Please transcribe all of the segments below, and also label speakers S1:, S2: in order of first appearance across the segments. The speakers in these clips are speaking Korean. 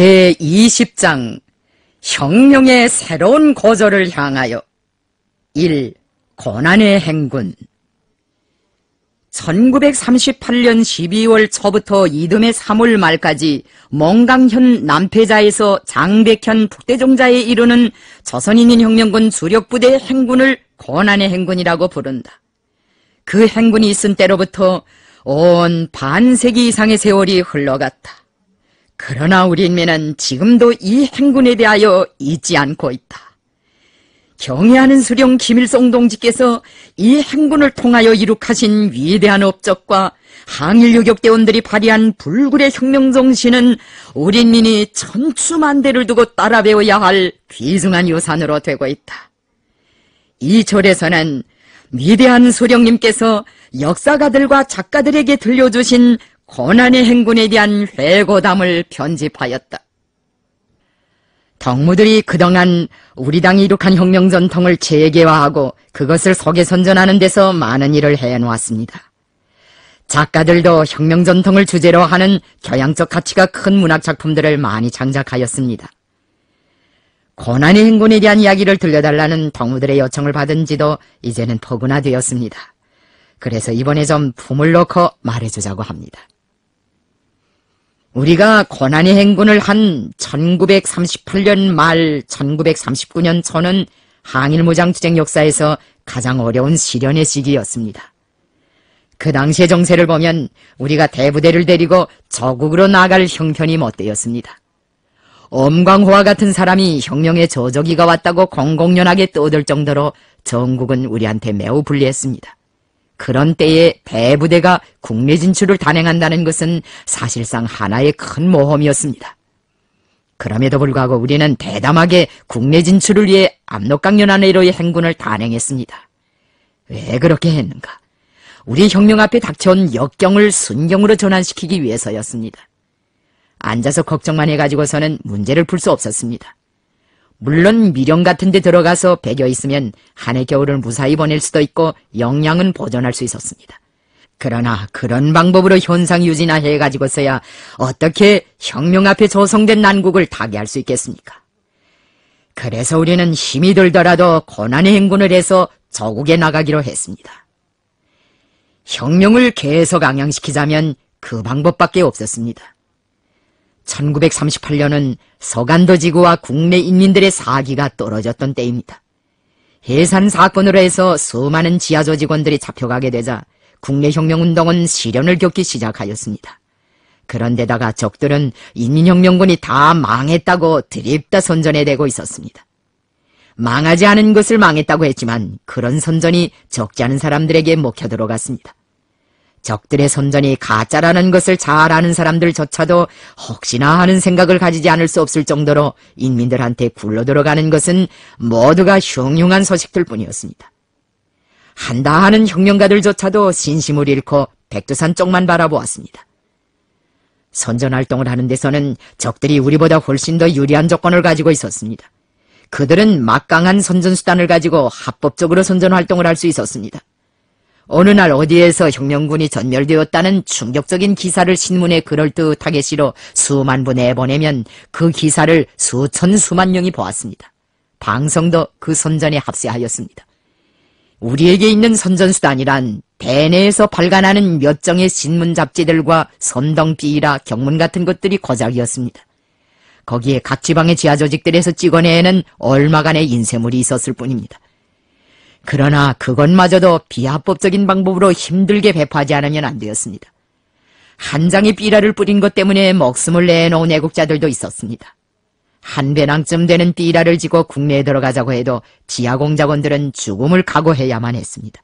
S1: 제20장 혁명의 새로운 거절을 향하여 1. 고난의 행군. 1938년 12월 초부터 이듬해 3월 말까지 몽강현 남패자에서 장백현 북대종자에 이르는 조선인민 혁명군 주력부대의 행군을 고난의 행군이라고 부른다. 그 행군이 있은 때로부터 온 반세기 이상의 세월이 흘러갔다. 그러나 우리 인민은 지금도 이 행군에 대하여 잊지 않고 있다. 경애하는 수령 김일성 동지께서 이 행군을 통하여 이룩하신 위대한 업적과 항일유격대원들이 발휘한 불굴의 혁명정신은 우리 인민이 천추만대를 두고 따라 배워야 할 귀중한 유산으로 되고 있다. 이 절에서는 위대한 수령님께서 역사가들과 작가들에게 들려주신 고난의 행군에 대한 회고담을 편집하였다. 덕무들이 그동안 우리 당이 이룩한 혁명 전통을 재개화하고 그것을 속에 선전하는 데서 많은 일을 해놓았습니다. 작가들도 혁명 전통을 주제로 하는 교양적 가치가 큰 문학 작품들을 많이 창작하였습니다. 고난의 행군에 대한 이야기를 들려달라는 덕무들의 요청을 받은 지도 이제는 포구나 되었습니다. 그래서 이번에 좀 품을 놓고 말해주자고 합니다. 우리가 고난의 행군을 한 1938년 말 1939년 초는 항일무장투쟁 역사에서 가장 어려운 시련의 시기였습니다. 그 당시의 정세를 보면 우리가 대부대를 데리고 저국으로 나갈 형편이 못되었습니다. 엄광호와 같은 사람이 혁명의 저저기가 왔다고 공공연하게 떠들 정도로 전국은 우리한테 매우 불리했습니다. 그런 때에 대부대가 국내 진출을 단행한다는 것은 사실상 하나의 큰 모험이었습니다. 그럼에도 불구하고 우리는 대담하게 국내 진출을 위해 압록강연안으로의 행군을 단행했습니다. 왜 그렇게 했는가? 우리 혁명 앞에 닥쳐온 역경을 순경으로 전환시키기 위해서였습니다. 앉아서 걱정만 해가지고서는 문제를 풀 수 없었습니다. 물론 미령 같은 데 들어가서 배겨 있으면 한 해 겨울을 무사히 보낼 수도 있고 영양은 보존할 수 있었습니다. 그러나 그런 방법으로 현상 유지나 해가지고서야 어떻게 혁명 앞에 조성된 난국을 타개할 수 있겠습니까? 그래서 우리는 힘이 들더라도 고난의 행군을 해서 저국에 나가기로 했습니다. 혁명을 계속 앙양시키자면 그 방법밖에 없었습니다. 1938년은 서간도지구와 국내 인민들의 사기가 떨어졌던 때입니다. 해산 사건으로 해서 수많은 지하조 직원들이 잡혀가게 되자 국내 혁명운동은 시련을 겪기 시작하였습니다. 그런데다가 적들은 인민혁명군이 다 망했다고 드립다 선전에 대고 있었습니다. 망하지 않은 것을 망했다고 했지만 그런 선전이 적지 않은 사람들에게 먹혀 들어갔습니다. 적들의 선전이 가짜라는 것을 잘 아는 사람들조차도 혹시나 하는 생각을 가지지 않을 수 없을 정도로 인민들한테 굴러들어가는 것은 모두가 흉흉한 소식들 뿐이었습니다. 한다 하는 혁명가들조차도 신심을 잃고 백두산 쪽만 바라보았습니다. 선전활동을 하는 데서는 적들이 우리보다 훨씬 더 유리한 조건을 가지고 있었습니다. 그들은 막강한 선전수단을 가지고 합법적으로 선전활동을 할 수 있었습니다. 어느 날 어디에서 혁명군이 전멸되었다는 충격적인 기사를 신문에 그럴듯하게 실어 수만 부 내보내면 그 기사를 수천 수만 명이 보았습니다. 방송도 그 선전에 합세하였습니다. 우리에게 있는 선전수단이란 대내에서 발간하는 몇 정의 신문 잡지들과 선동 비라 경문 같은 것들이 고작이었습니다. 거기에 각 지방의 지하조직들에서 찍어내는 얼마간의 인쇄물이 있었을 뿐입니다. 그러나 그것마저도 비합법적인 방법으로 힘들게 배포하지 않으면 안 되었습니다. 한 장의 삐라를 뿌린 것 때문에 목숨을 내놓은 애국자들도 있었습니다. 한 배낭쯤 되는 삐라를 지고 국내에 들어가자고 해도 지하공작원들은 죽음을 각오해야만 했습니다.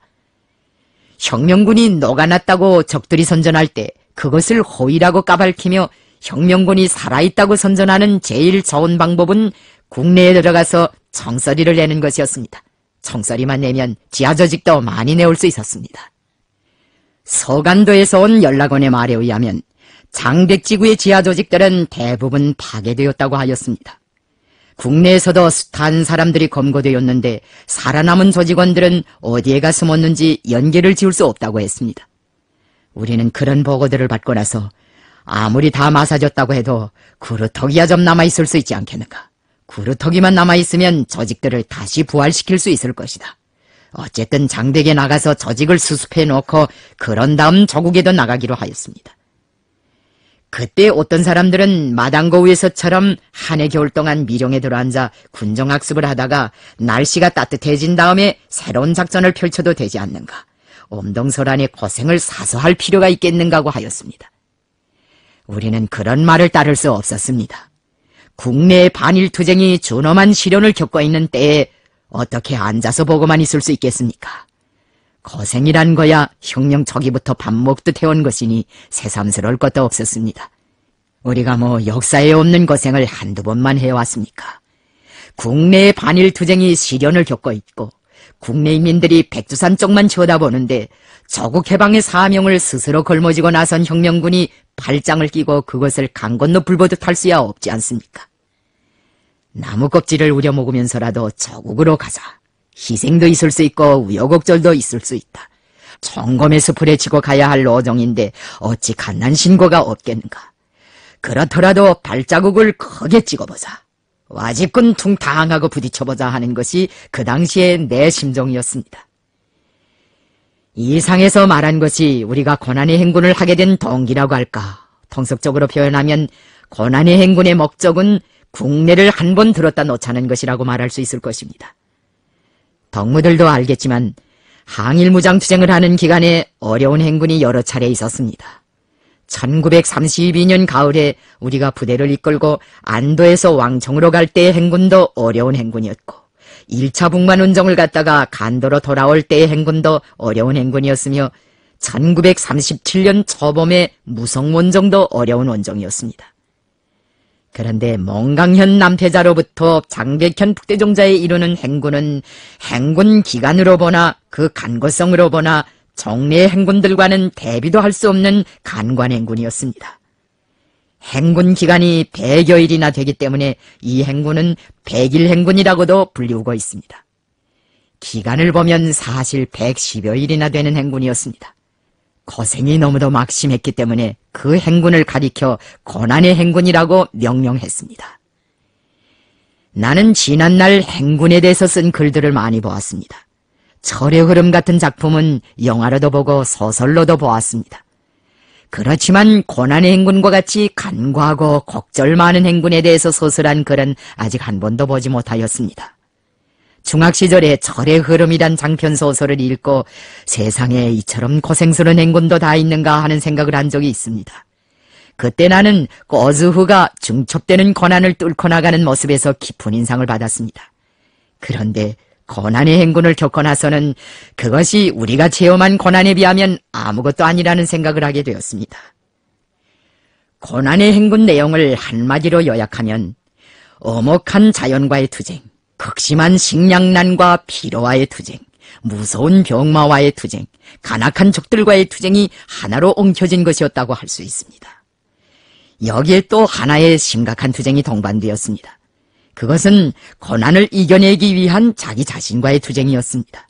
S1: 혁명군이 녹아났다고 적들이 선전할 때 그것을 호의라고 까발키며 혁명군이 살아있다고 선전하는 제일 좋은 방법은 국내에 들어가서 총소리를 내는 것이었습니다. 총소리만 내면 지하조직도 많이 내올 수 있었습니다. 서간도에서 온 연락원의 말에 의하면 장백지구의 지하조직들은 대부분 파괴되었다고 하였습니다. 국내에서도 숱한 사람들이 검거되었는데 살아남은 조직원들은 어디에 가 숨었는지 연계를 지을 수 없다고 했습니다. 우리는 그런 보고들을 받고 나서 아무리 다 마사졌다고 해도 구루터기야 좀 남아있을 수 있지 않겠는가. 구루터기만 남아있으면 저직들을 다시 부활시킬 수 있을 것이다. 어쨌든 장백에 나가서 저직을 수습해 놓고 그런 다음 저국에도 나가기로 하였습니다. 그때 어떤 사람들은 마당고위에서처럼 한 해 겨울 동안 미령에 들어앉아 군정학습을 하다가 날씨가 따뜻해진 다음에 새로운 작전을 펼쳐도 되지 않는가. 엄동설안의 고생을 사서 할 필요가 있겠는가고 하였습니다. 우리는 그런 말을 따를 수 없었습니다. 국내의 반일투쟁이 준엄한 시련을 겪고 있는 때에 어떻게 앉아서 보고만 있을 수 있겠습니까? 고생이란 거야 혁명 초기부터 밥 먹듯 해온 것이니 새삼스러울 것도 없었습니다. 우리가 역사에 없는 고생을 한두 번만 해왔습니까? 국내의 반일투쟁이 시련을 겪고 있고 국내 인민들이 백두산 쪽만 쳐다보는데 조국 해방의 사명을 스스로 걸머쥐고 나선 혁명군이 팔짱을 끼고 그것을 강 건너 불보듯 할 수야 없지 않습니까? 나무 껍질을 우려먹으면서라도 조국으로 가자. 희생도 있을 수 있고 우여곡절도 있을 수 있다. 총검의 숲을 치고 가야 할 노정인데 어찌 갓난 신고가 없겠는가. 그렇더라도 발자국을 크게 찍어보자. 와집군 퉁탕하고 부딪혀보자 하는 것이 그 당시의 내 심정이었습니다. 이 상에서 말한 것이 우리가 고난의 행군을 하게 된 동기라고 할까. 통속적으로 표현하면 고난의 행군의 목적은 국내를 한 번 들었다 놓자는 것이라고 말할 수 있을 것입니다. 덕무들도 알겠지만 항일무장투쟁을 하는 기간에 어려운 행군이 여러 차례 있었습니다. 1932년 가을에 우리가 부대를 이끌고 안도에서 왕청으로 갈 때의 행군도 어려운 행군이었고 1차 북만운정을 갔다가 간도로 돌아올 때의 행군도 어려운 행군이었으며 1937년 초봄의 무성원정도 어려운 원정이었습니다. 그런데 몽강현 남패자로부터 장백현 북대종자에 이르는 행군은 행군 기간으로 보나 그 간고성으로 보나 정례 행군들과는 대비도 할 수 없는 간관 행군이었습니다. 행군 기간이 100여일이나 되기 때문에 이 행군은 100일 행군이라고도 불리우고 있습니다. 기간을 보면 사실 110여일이나 되는 행군이었습니다. 고생이 너무도 막심했기 때문에 그 행군을 가리켜 고난의 행군이라고 명명했습니다. 나는 지난날 행군에 대해서 쓴 글들을 많이 보았습니다. 철의 흐름 같은 작품은 영화로도 보고 소설로도 보았습니다. 그렇지만 고난의 행군과 같이 간과하고 곡절 많은 행군에 대해서 소설한 글은 아직 한 번도 보지 못하였습니다. 중학시절에 철의 흐름이란 장편소설을 읽고 세상에 이처럼 고생스러운 행군도 다 있는가 하는 생각을 한 적이 있습니다. 그때 나는 꼬즈후가 중첩되는 고난을 뚫고 나가는 모습에서 깊은 인상을 받았습니다. 그런데 고난의 행군을 겪고 나서는 그것이 우리가 체험한 고난에 비하면 아무것도 아니라는 생각을 하게 되었습니다. 고난의 행군 내용을 한마디로 요약하면 엄혹한 자연과의 투쟁, 극심한 식량난과 피로와의 투쟁, 무서운 병마와의 투쟁, 간악한 적들과의 투쟁이 하나로 엉켜진 것이었다고 할 수 있습니다. 여기에 또 하나의 심각한 투쟁이 동반되었습니다. 그것은 고난을 이겨내기 위한 자기 자신과의 투쟁이었습니다.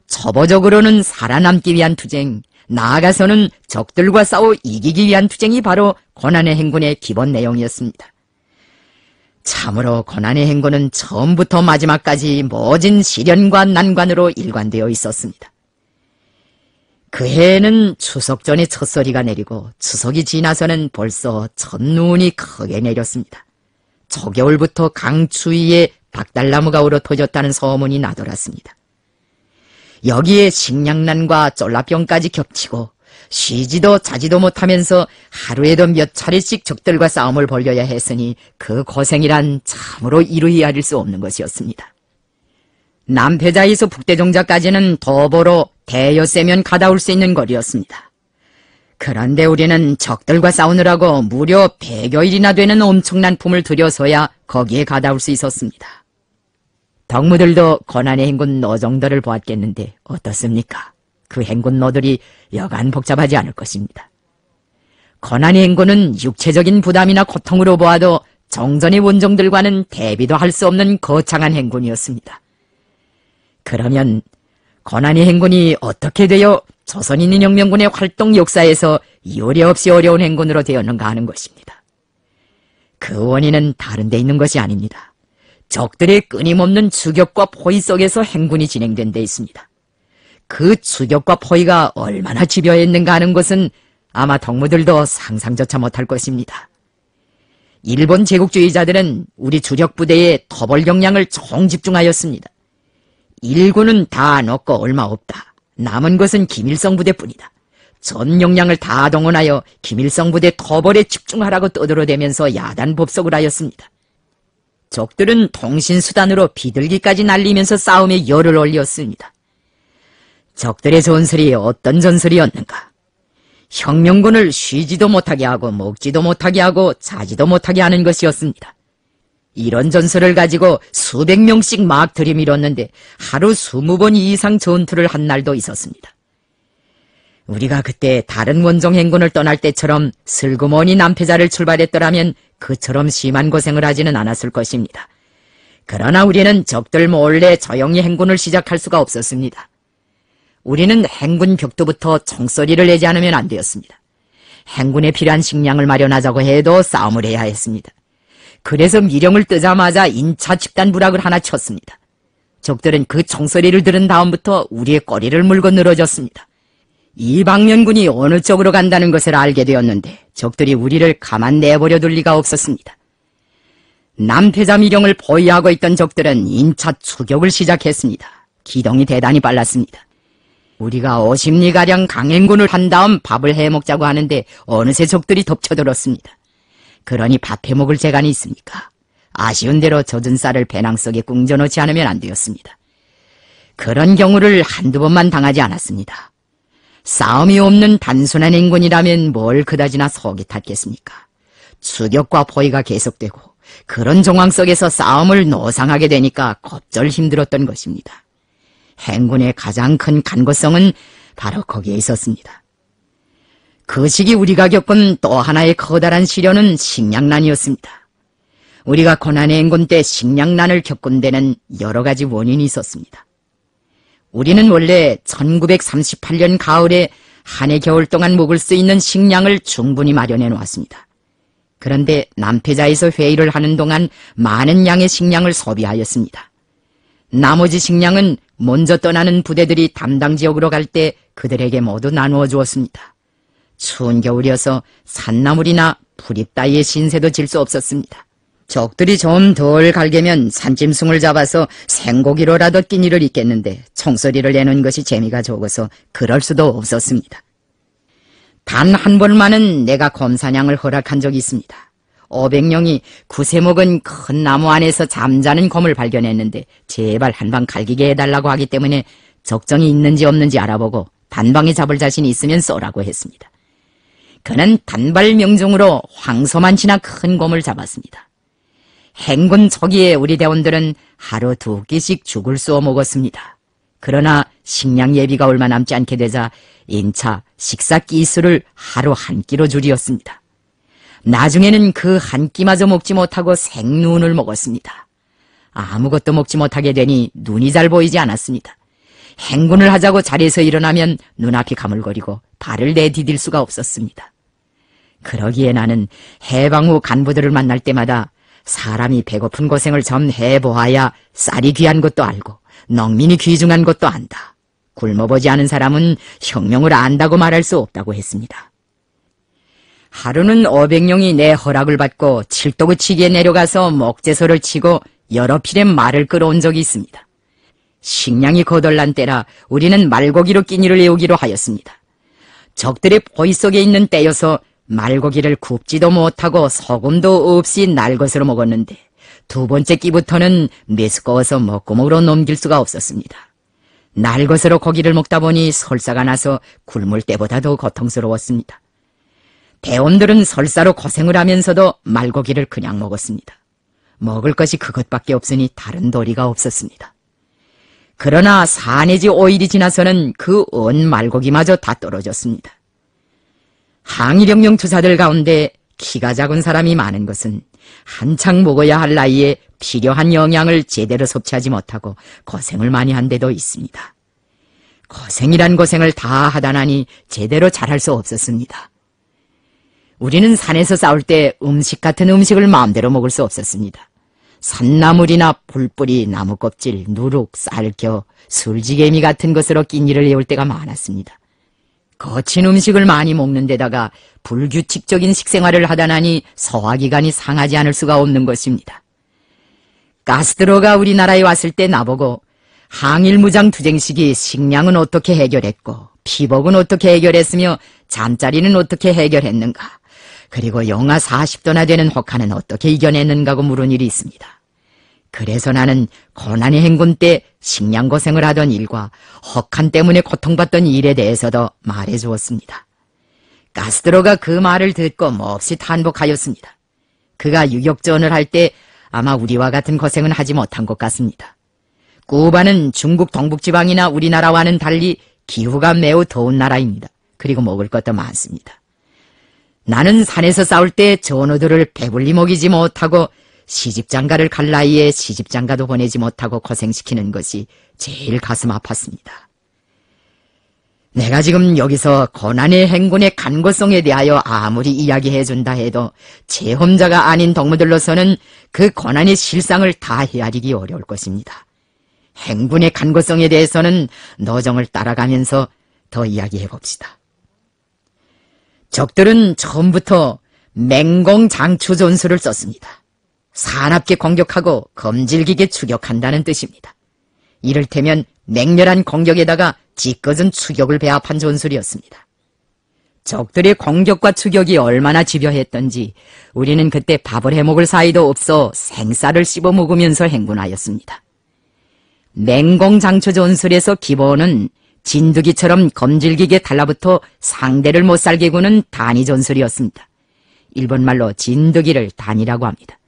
S1: 초보적으로는 살아남기 위한 투쟁, 나아가서는 적들과 싸워 이기기 위한 투쟁이 바로 고난의 행군의 기본 내용이었습니다. 참으로 고난의 행군은 처음부터 마지막까지 모진 시련과 난관으로 일관되어 있었습니다. 그 해에는 추석 전에 첫소리가 내리고 추석이 지나서는 벌써 첫눈이 크게 내렸습니다. 초겨울부터 강추위에 박달나무가 울어 터졌다는 소문이 나돌았습니다. 여기에 식량난과 쫄라병까지 겹치고 쉬지도 자지도 못하면서 하루에도 몇 차례씩 적들과 싸움을 벌여야 했으니 그 고생이란 참으로 이루히 아릴 수 없는 것이었습니다. 남패자에서 북대종자까지는 도보로 대여세면 가다 올 수 있는 거리였습니다. 그런데 우리는 적들과 싸우느라고 무려 100여일이나 되는 엄청난 품을 들여서야 거기에 가다 올 수 있었습니다. 덕무들도 고난의 행군 노정들을 보았겠는데 어떻습니까? 그 행군노들이 여간 복잡하지 않을 것입니다. 고난의 행군은 육체적인 부담이나 고통으로 보아도 정전의 원정들과는 대비도 할 수 없는 거창한 행군이었습니다. 그러면 고난의 행군이 어떻게 되어 조선인민혁명군의 활동 역사에서 요례없이 어려운 행군으로 되었는가 하는 것입니다. 그 원인은 다른 데 있는 것이 아닙니다. 적들의 끊임없는 추격과 포위 속에서 행군이 진행된 데 있습니다. 그 추격과 포위가 얼마나 집요했는가 하는 것은 아마 덕무들도 상상조차 못할 것입니다. 일본 제국주의자들은 우리 주력 부대에 터벌 경량을 총집중하였습니다. 일군은 다 넣고 얼마 없다. 남은 것은 김일성 부대뿐이다. 전 역량을 다 동원하여 김일성 부대 터벌에 집중하라고 떠들어대면서 야단법석을 하였습니다. 적들은 통신수단으로 비둘기까지 날리면서 싸움에 열을 올렸습니다. 적들의 전설이 어떤 전설이었는가? 혁명군을 쉬지도 못하게 하고 먹지도 못하게 하고 자지도 못하게 하는 것이었습니다. 이런 전설을 가지고 수백 명씩 막 들이밀었는데 하루 20번 이상 전투를 한 날도 있었습니다. 우리가 그때 다른 원정 행군을 떠날 때처럼 슬그머니 남패자를 출발했더라면 그처럼 심한 고생을 하지는 않았을 것입니다. 그러나 우리는 적들 몰래 조용히 행군을 시작할 수가 없었습니다. 우리는 행군 벽두부터 총소리를 내지 않으면 안 되었습니다. 행군에 필요한 식량을 마련하자고 해도 싸움을 해야 했습니다. 그래서 미령을 뜨자마자 인차 집단 부락을 하나 쳤습니다. 적들은 그 총소리를 들은 다음부터 우리의 꼬리를 물고 늘어졌습니다. 이방면군이 어느 쪽으로 간다는 것을 알게 되었는데 적들이 우리를 가만 내버려 둘 리가 없었습니다. 남패자 미령을 포위하고 있던 적들은 인차 추격을 시작했습니다. 기동이 대단히 빨랐습니다. 우리가 50리가량 강행군을 한 다음 밥을 해먹자고 하는데 어느새 적들이 덮쳐들었습니다. 그러니 밥 해먹을 재간이 있습니까? 아쉬운 대로 젖은 쌀을 배낭 속에 꿍져넣지 않으면 안 되었습니다. 그런 경우를 한두 번만 당하지 않았습니다. 싸움이 없는 단순한 행군이라면 뭘 그다지나 속이 탔겠습니까? 추격과 포위가 계속되고 그런 정황 속에서 싸움을 노상하게 되니까 겁절 힘들었던 것입니다. 행군의 가장 큰 간고성은 바로 거기에 있었습니다. 그 시기 우리가 겪은 또 하나의 커다란 시련은 식량난이었습니다. 우리가 고난의 행군 때 식량난을 겪은 데는 여러 가지 원인이 있었습니다. 우리는 원래 1938년 가을에 한 해 겨울 동안 먹을 수 있는 식량을 충분히 마련해 놓았습니다. 그런데 남패자에서 회의를 하는 동안 많은 양의 식량을 소비하였습니다. 나머지 식량은 먼저 떠나는 부대들이 담당 지역으로 갈 때 그들에게 모두 나누어 주었습니다. 추운 겨울이어서 산나물이나 풀잎 따위의 신세도 질 수 없었습니다. 적들이 좀 덜 갈게면 산짐승을 잡아서 생고기로라도 끼니를 잊겠는데 총소리를 내는 것이 재미가 적어서 그럴 수도 없었습니다. 단 한 번만은 내가 곰사냥을 허락한 적이 있습니다. 500명이 구세 먹은 큰 나무 안에서 잠자는 곰을 발견했는데 제발 한방 갈기게 해달라고 하기 때문에 적정이 있는지 없는지 알아보고 단방에 잡을 자신이 있으면 쏘라고 했습니다. 그는 단발 명중으로 황소만치나 큰 곰을 잡았습니다. 행군 초기에 우리 대원들은 하루 2끼씩 죽을 쏘아 먹었습니다. 그러나 식량 예비가 얼마 남지 않게 되자 인차 식사 끼수를 하루 한 끼로 줄이었습니다. 나중에는 그 한 끼마저 먹지 못하고 생눈을 먹었습니다. 아무것도 먹지 못하게 되니 눈이 잘 보이지 않았습니다. 행군을 하자고 자리에서 일어나면 눈앞이 가물거리고 발을 내디딜 수가 없었습니다. 그러기에 나는 해방 후 간부들을 만날 때마다 사람이 배고픈 고생을 좀 해보아야 쌀이 귀한 것도 알고 농민이 귀중한 것도 안다. 굶어보지 않은 사람은 혁명을 안다고 말할 수 없다고 했습니다. 하루는 500명이 내 허락을 받고 칠도그치기에 내려가서 목재소를 치고 여러 필의 말을 끌어온 적이 있습니다. 식량이 거덜난 때라 우리는 말고기로 끼니를 애우기로 하였습니다. 적들의 포위 속에 있는 때여서 말고기를 굽지도 못하고 소금도 없이 날 것으로 먹었는데 두 번째 끼부터는 메스꺼워서 먹구멍으로 넘길 수가 없었습니다. 날 것으로 고기를 먹다 보니 설사가 나서 굶을 때보다 더 고통스러웠습니다. 대원들은 설사로 고생을 하면서도 말고기를 그냥 먹었습니다. 먹을 것이 그것밖에 없으니 다른 도리가 없었습니다. 그러나 4 내지 5일이 지나서는 그 온 말고기마저 다 떨어졌습니다. 항일혁명 투사들 가운데 키가 작은 사람이 많은 것은 한창 먹어야 할 나이에 필요한 영양을 제대로 섭취하지 못하고 고생을 많이 한 데도 있습니다. 고생이란 고생을 다 하다 나니 제대로 잘할 수 없었습니다. 우리는 산에서 싸울 때 음식 같은 음식을 마음대로 먹을 수 없었습니다. 산나물이나 불뿌리, 나무껍질, 누룩, 쌀겨, 술지개미 같은 것으로 끼니를 내올 때가 많았습니다. 거친 음식을 많이 먹는 데다가 불규칙적인 식생활을 하다 나니 소화기관이 상하지 않을 수가 없는 것입니다. 카스트로가 우리나라에 왔을 때 나보고 항일무장 투쟁 시기 식량은 어떻게 해결했고 피복은 어떻게 해결했으며 잠자리는 어떻게 해결했는가, 그리고 영하 40도나 되는 혹한은 어떻게 이겨냈는가고 물은 일이 있습니다. 그래서 나는 고난의 행군 때 식량 고생을 하던 일과 혹한 때문에 고통받던 일에 대해서도 말해 주었습니다. 카스트로가 그 말을 듣고 몹시 탄복하였습니다. 그가 유격전을 할 때 아마 우리와 같은 고생은 하지 못한 것 같습니다. 쿠바는 중국 동북지방이나 우리나라와는 달리 기후가 매우 더운 나라입니다. 그리고 먹을 것도 많습니다. 나는 산에서 싸울 때 전우들을 배불리 먹이지 못하고 시집장가를 갈 나이에 시집장가도 보내지 못하고 고생시키는 것이 제일 가슴 아팠습니다. 내가 지금 여기서 고난의 행군의 간고성에 대하여 아무리 이야기해준다 해도 체험자가 아닌 동무들로서는 그 고난의 실상을 다 헤아리기 어려울 것입니다. 행군의 간고성에 대해서는 노정을 따라가면서 더 이야기해봅시다. 적들은 처음부터 맹공장추 전술을 썼습니다. 사납게 공격하고 검질기게 추격한다는 뜻입니다. 이를테면 맹렬한 공격에다가 찌꺼진 추격을 배합한 전술이었습니다. 적들의 공격과 추격이 얼마나 집요했던지 우리는 그때 밥을 해먹을 사이도 없어 생쌀을 씹어 먹으면서 행군하였습니다. 맹공장추 전술에서 기본은 진드기처럼 검질기게 달라붙어 상대를 못살게 구는 단위 전술이었습니다. 일본말로 진드기를 단위라고 합니다.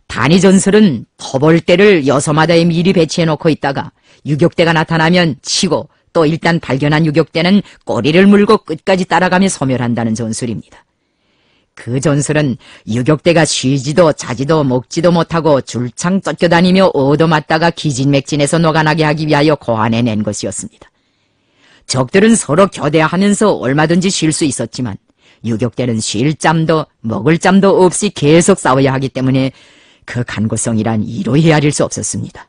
S1: 단위 전술은 토벌대를 여소마다에 미리 배치해놓고 있다가 유격대가 나타나면 치고 또 일단 발견한 유격대는 꼬리를 물고 끝까지 따라가며 소멸한다는 전술입니다. 그 전술은 유격대가 쉬지도 자지도 먹지도 못하고 줄창 쫓겨다니며 얻어맞다가 기진맥진해서 녹아나게 하기 위하여 고안해낸 것이었습니다. 적들은 서로 교대하면서 얼마든지 쉴 수 있었지만 유격대는 쉴 짬도 먹을 짬도 없이 계속 싸워야 하기 때문에 그 간고성이란 이로 헤아릴 수 없었습니다.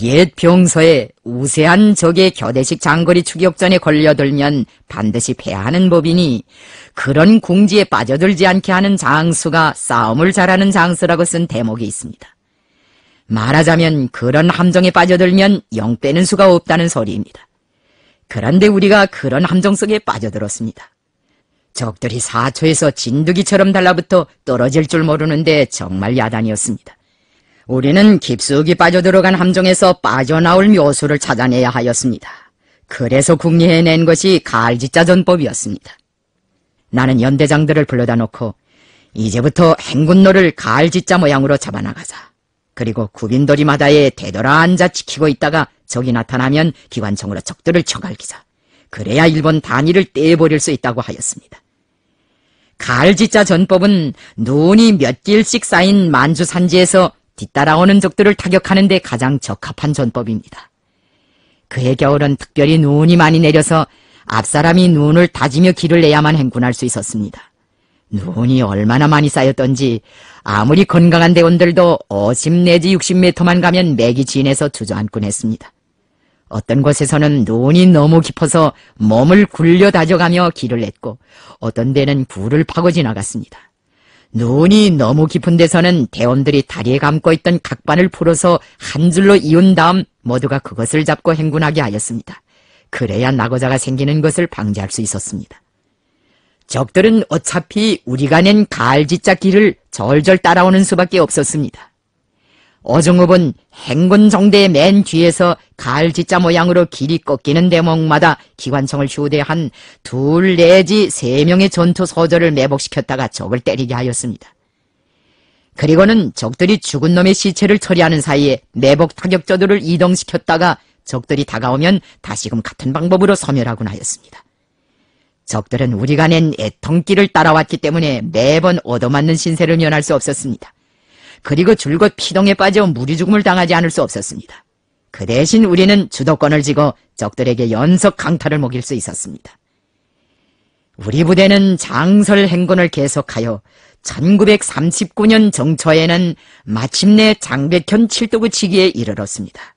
S1: 옛 병서에 우세한 적의 교대식 장거리 추격전에 걸려들면 반드시 패하는 법이니 그런 궁지에 빠져들지 않게 하는 장수가 싸움을 잘하는 장수라고 쓴 대목이 있습니다. 말하자면 그런 함정에 빠져들면 영 빼는 수가 없다는 소리입니다. 그런데 우리가 그런 함정 속에 빠져들었습니다. 적들이 4초에서 진드기처럼 달라붙어 떨어질 줄 모르는데 정말 야단이었습니다. 우리는 깊숙이 빠져들어간 함정에서 빠져나올 묘수를 찾아내야 하였습니다. 그래서 궁리해낸 것이 가을지자 전법이었습니다. 나는 연대장들을 불러다 놓고 이제부터 행군로를 가을지자 모양으로 잡아나가자. 그리고 구빈도리마다에 되돌아 앉아 지키고 있다가 적이 나타나면 기관총으로 적들을 쳐갈기자. 그래야 일본 단위를 떼버릴 수 있다고 하였습니다. 가을지자 전법은 눈이 몇 길씩 쌓인 만주 산지에서 뒤따라오는 적들을 타격하는 데 가장 적합한 전법입니다. 그해 겨울은 특별히 눈이 많이 내려서 앞사람이 눈을 다지며 길을 내야만 행군할 수 있었습니다. 눈이 얼마나 많이 쌓였던지 아무리 건강한 대원들도 50 내지 60m만 가면 맥이 진해서 주저앉곤 했습니다. 어떤 곳에서는 눈이 너무 깊어서 몸을 굴려 다져가며 길을 냈고 어떤 데는 굴을 파고 지나갔습니다. 눈이 너무 깊은 데서는 대원들이 다리에 감고 있던 각반을 풀어서 한 줄로 이은 다음 모두가 그것을 잡고 행군하게 하였습니다. 그래야 낙오자가 생기는 것을 방지할 수 있었습니다. 적들은 어차피 우리가 낸 가을지자 길을 절절 따라오는 수밖에 없었습니다. 어종읍은 행군 정대의 맨 뒤에서 가을지자 모양으로 길이 꺾이는 대목마다 기관총을 휴대한 2 내지 3명의 전투 소저를 매복시켰다가 적을 때리게 하였습니다. 그리고는 적들이 죽은 놈의 시체를 처리하는 사이에 매복 타격저들을 이동시켰다가 적들이 다가오면 다시금 같은 방법으로 소멸하곤 하였습니다. 적들은 우리가 낸 애통길을 따라왔기 때문에 매번 얻어맞는 신세를 면할 수 없었습니다. 그리고 줄곧 피동에 빠져 무리죽음을 당하지 않을 수 없었습니다. 그 대신 우리는 주도권을 쥐고 적들에게 연속 강타를 먹일 수 있었습니다. 우리 부대는 장설 행군을 계속하여 1939년 정초에는 마침내 장백현 칠도구치기에 이르렀습니다.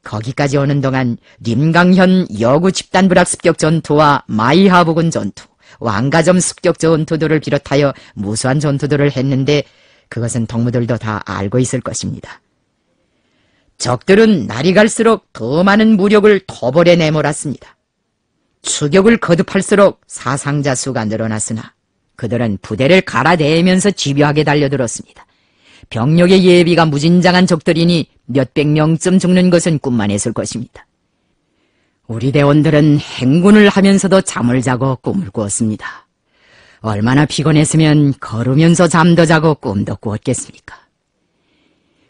S1: 거기까지 오는 동안 림강현 여구 집단부락 습격 전투와 마이하부군 전투, 왕가점 습격 전투들을 비롯하여 무수한 전투들을 했는데 그것은 동무들도 다 알고 있을 것입니다. 적들은 날이 갈수록 더 많은 무력을 토벌에 내몰았습니다. 추격을 거듭할수록 사상자 수가 늘어났으나 그들은 부대를 갈아대면서 집요하게 달려들었습니다. 병력의 예비가 무진장한 적들이니 몇백 명쯤 죽는 것은 꿈만 했을 것입니다. 우리 대원들은 행군을 하면서도 잠을 자고 꿈을 꾸었습니다. 얼마나 피곤했으면 걸으면서 잠도 자고 꿈도 꾸었겠습니까?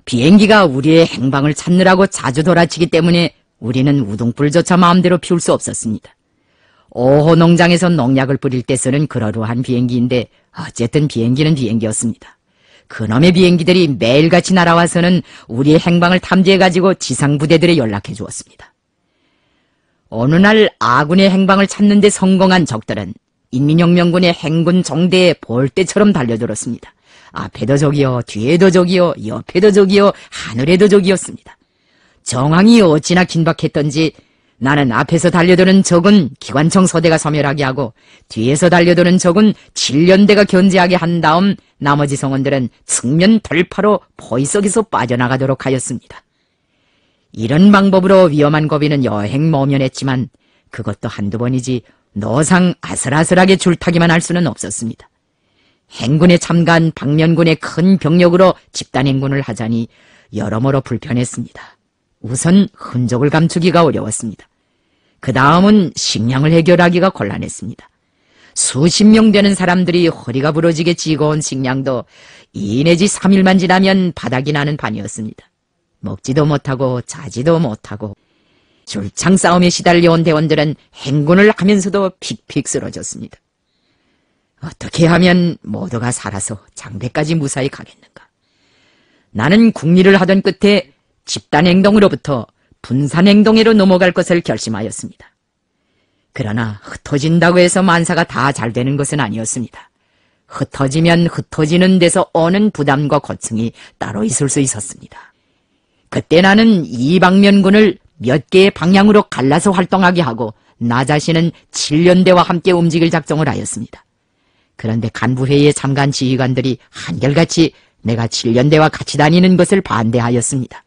S1: 비행기가 우리의 행방을 찾느라고 자주 돌아치기 때문에 우리는 우등불조차 마음대로 피울 수 없었습니다. 오호 농장에서 농약을 뿌릴 때 쓰는 그러루한 비행기인데 어쨌든 비행기는 비행기였습니다. 그놈의 비행기들이 매일같이 날아와서는 우리의 행방을 탐지해가지고 지상부대들에 연락해 주었습니다. 어느 날 아군의 행방을 찾는 데 성공한 적들은 인민혁명군의 행군 정대에 볼때처럼 달려들었습니다. 앞에도 적이요, 뒤에도 적이요, 옆에도 적이요, 하늘에도 적이었습니다. 정황이 어찌나 긴박했던지 나는 앞에서 달려드는 적은 기관총 소대가 소멸하게 하고 뒤에서 달려드는 적은 칠련대가 견제하게 한 다음 나머지 성원들은 측면 돌파로 포위 속에서 빠져나가도록 하였습니다. 이런 방법으로 위험한 고비는 여행 모면했지만 그것도 한두 번이지 노상 아슬아슬하게 줄타기만 할 수는 없었습니다. 행군에 참가한 방면군의 큰 병력으로 집단행군을 하자니 여러모로 불편했습니다. 우선 흔적을 감추기가 어려웠습니다. 그 다음은 식량을 해결하기가 곤란했습니다. 수십 명 되는 사람들이 허리가 부러지게 쥐고온 식량도 2 내지 3일만 지나면 바닥이 나는 판이었습니다. 먹지도 못하고 자지도 못하고 줄창 싸움에 시달려온 대원들은 행군을 하면서도 픽픽 쓰러졌습니다. 어떻게 하면 모두가 살아서 장대까지 무사히 가겠는가? 나는 궁리를 하던 끝에 집단행동으로부터 분산행동으로 넘어갈 것을 결심하였습니다. 그러나 흩어진다고 해서 만사가 다 잘 되는 것은 아니었습니다. 흩어지면 흩어지는 데서 오는 부담과 고충이 따로 있을 수 있었습니다. 그때 나는 이방면군을 몇 개의 방향으로 갈라서 활동하게 하고 나 자신은 7년대와 함께 움직일 작정을 하였습니다. 그런데 간부회의에 참가한 지휘관들이 한결같이 내가 7년대와 같이 다니는 것을 반대하였습니다.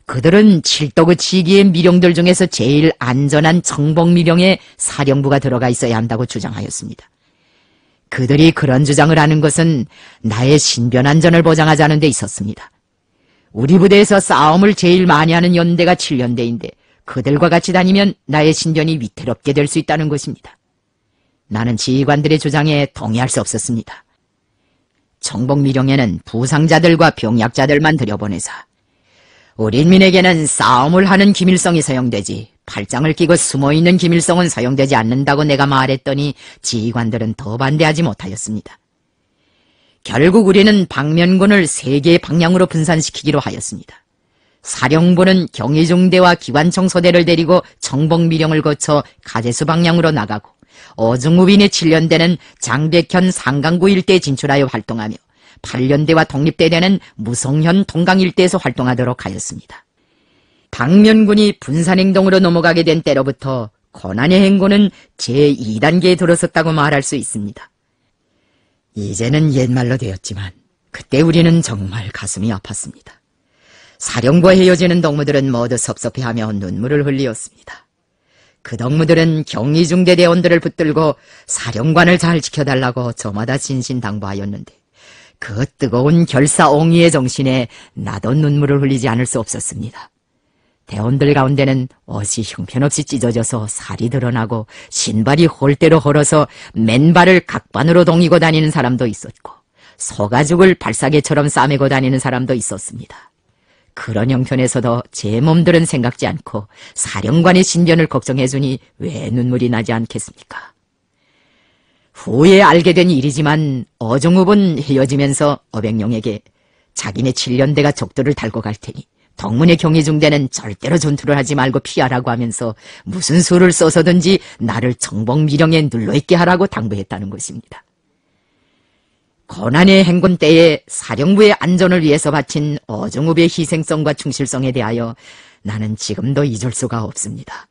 S1: 그들은 칠도구 치기의 미령들 중에서 제일 안전한 청복미령에 사령부가 들어가 있어야 한다고 주장하였습니다. 그들이 그런 주장을 하는 것은 나의 신변안전을 보장하자는 데 있었습니다. 우리 부대에서 싸움을 제일 많이 하는 연대가 7년대인데 그들과 같이 다니면 나의 신변이 위태롭게 될 수 있다는 것입니다. 나는 지휘관들의 주장에 동의할 수 없었습니다. 청복미령에는 부상자들과 병약자들만 들여보내사 우리 인민에게는 싸움을 하는 기밀성이 사용되지 팔짱을 끼고 숨어있는 기밀성은 사용되지 않는다고 내가 말했더니 지휘관들은 더 반대하지 못하였습니다. 결국 우리는 방면군을 3개의 방향으로 분산시키기로 하였습니다. 사령부는 경의중대와 기관총 소대를 데리고 청복미령을 거쳐 가제수 방향으로 나가고 어중우빈의 7년대는 장백현 상강구 일대에 진출하여 활동하며 8년대와 독립대대는 무성현 동강 일대에서 활동하도록 하였습니다. 방면군이 분산행동으로 넘어가게 된 때로부터 고난의 행군은 제2단계에 들어섰다고 말할 수 있습니다. 이제는 옛말로 되었지만 그때 우리는 정말 가슴이 아팠습니다. 사령부와 헤어지는 동무들은 모두 섭섭해하며 눈물을 흘리었습니다. 그 동무들은 경의중대 대원들을 붙들고 사령관을 잘 지켜달라고 저마다 신신당부하였는데 그 뜨거운 결사옹위의 정신에 나도 눈물을 흘리지 않을 수 없었습니다. 대원들 가운데는 옷이 형편없이 찢어져서 살이 드러나고 신발이 홀대로 헐어서 맨발을 각반으로 동이고 다니는 사람도 있었고 소가죽을 발사계처럼 싸매고 다니는 사람도 있었습니다. 그런 형편에서도 제 몸들은 생각지 않고 사령관의 신변을 걱정해주니 왜 눈물이 나지 않겠습니까? 후에 알게 된 일이지만 어종읍은 헤어지면서 어백룡에게 자기네 7년대가 적들을 달고 갈 테니 덕문의 경의중대는 절대로 전투를 하지 말고 피하라고 하면서 무슨 수를 써서든지 나를 정복미령에 눌러있게 하라고 당부했다는 것입니다. 고난의 행군 때에 사령부의 안전을 위해서 바친 어종읍의 희생성과 충실성에 대하여 나는 지금도 잊을 수가 없습니다.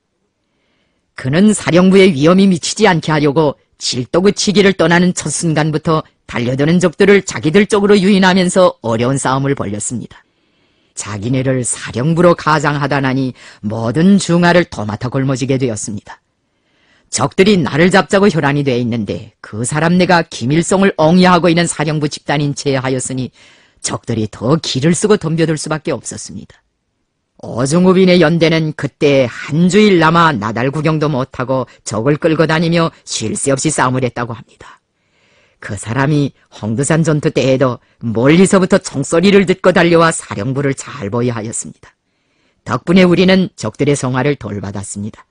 S1: 그는 사령부에 위험이 미치지 않게 하려고 질도그 치기를 떠나는 첫 순간부터 달려드는 적들을 자기들 쪽으로 유인하면서 어려운 싸움을 벌였습니다. 자기네를 사령부로 가장하다 나니 모든 중하를 도맡아 걸머지게 되었습니다. 적들이 나를 잡자고 혈안이 돼 있는데 그 사람 내가 김일성을 옹이하고 있는 사령부 집단인 채 하였으니 적들이 더 기를 쓰고 덤벼들 수밖에 없었습니다. 어종읍인의 연대는 그때 한 주일 남아 나달 구경도 못하고 적을 끌고 다니며 쉴 새 없이 싸움을 했다고 합니다. 그 사람이 홍두산 전투 때에도 멀리서부터 총소리를 듣고 달려와 사령부를 잘 보여하였습니다. 덕분에 우리는 적들의 성화를 덜 받았습니다.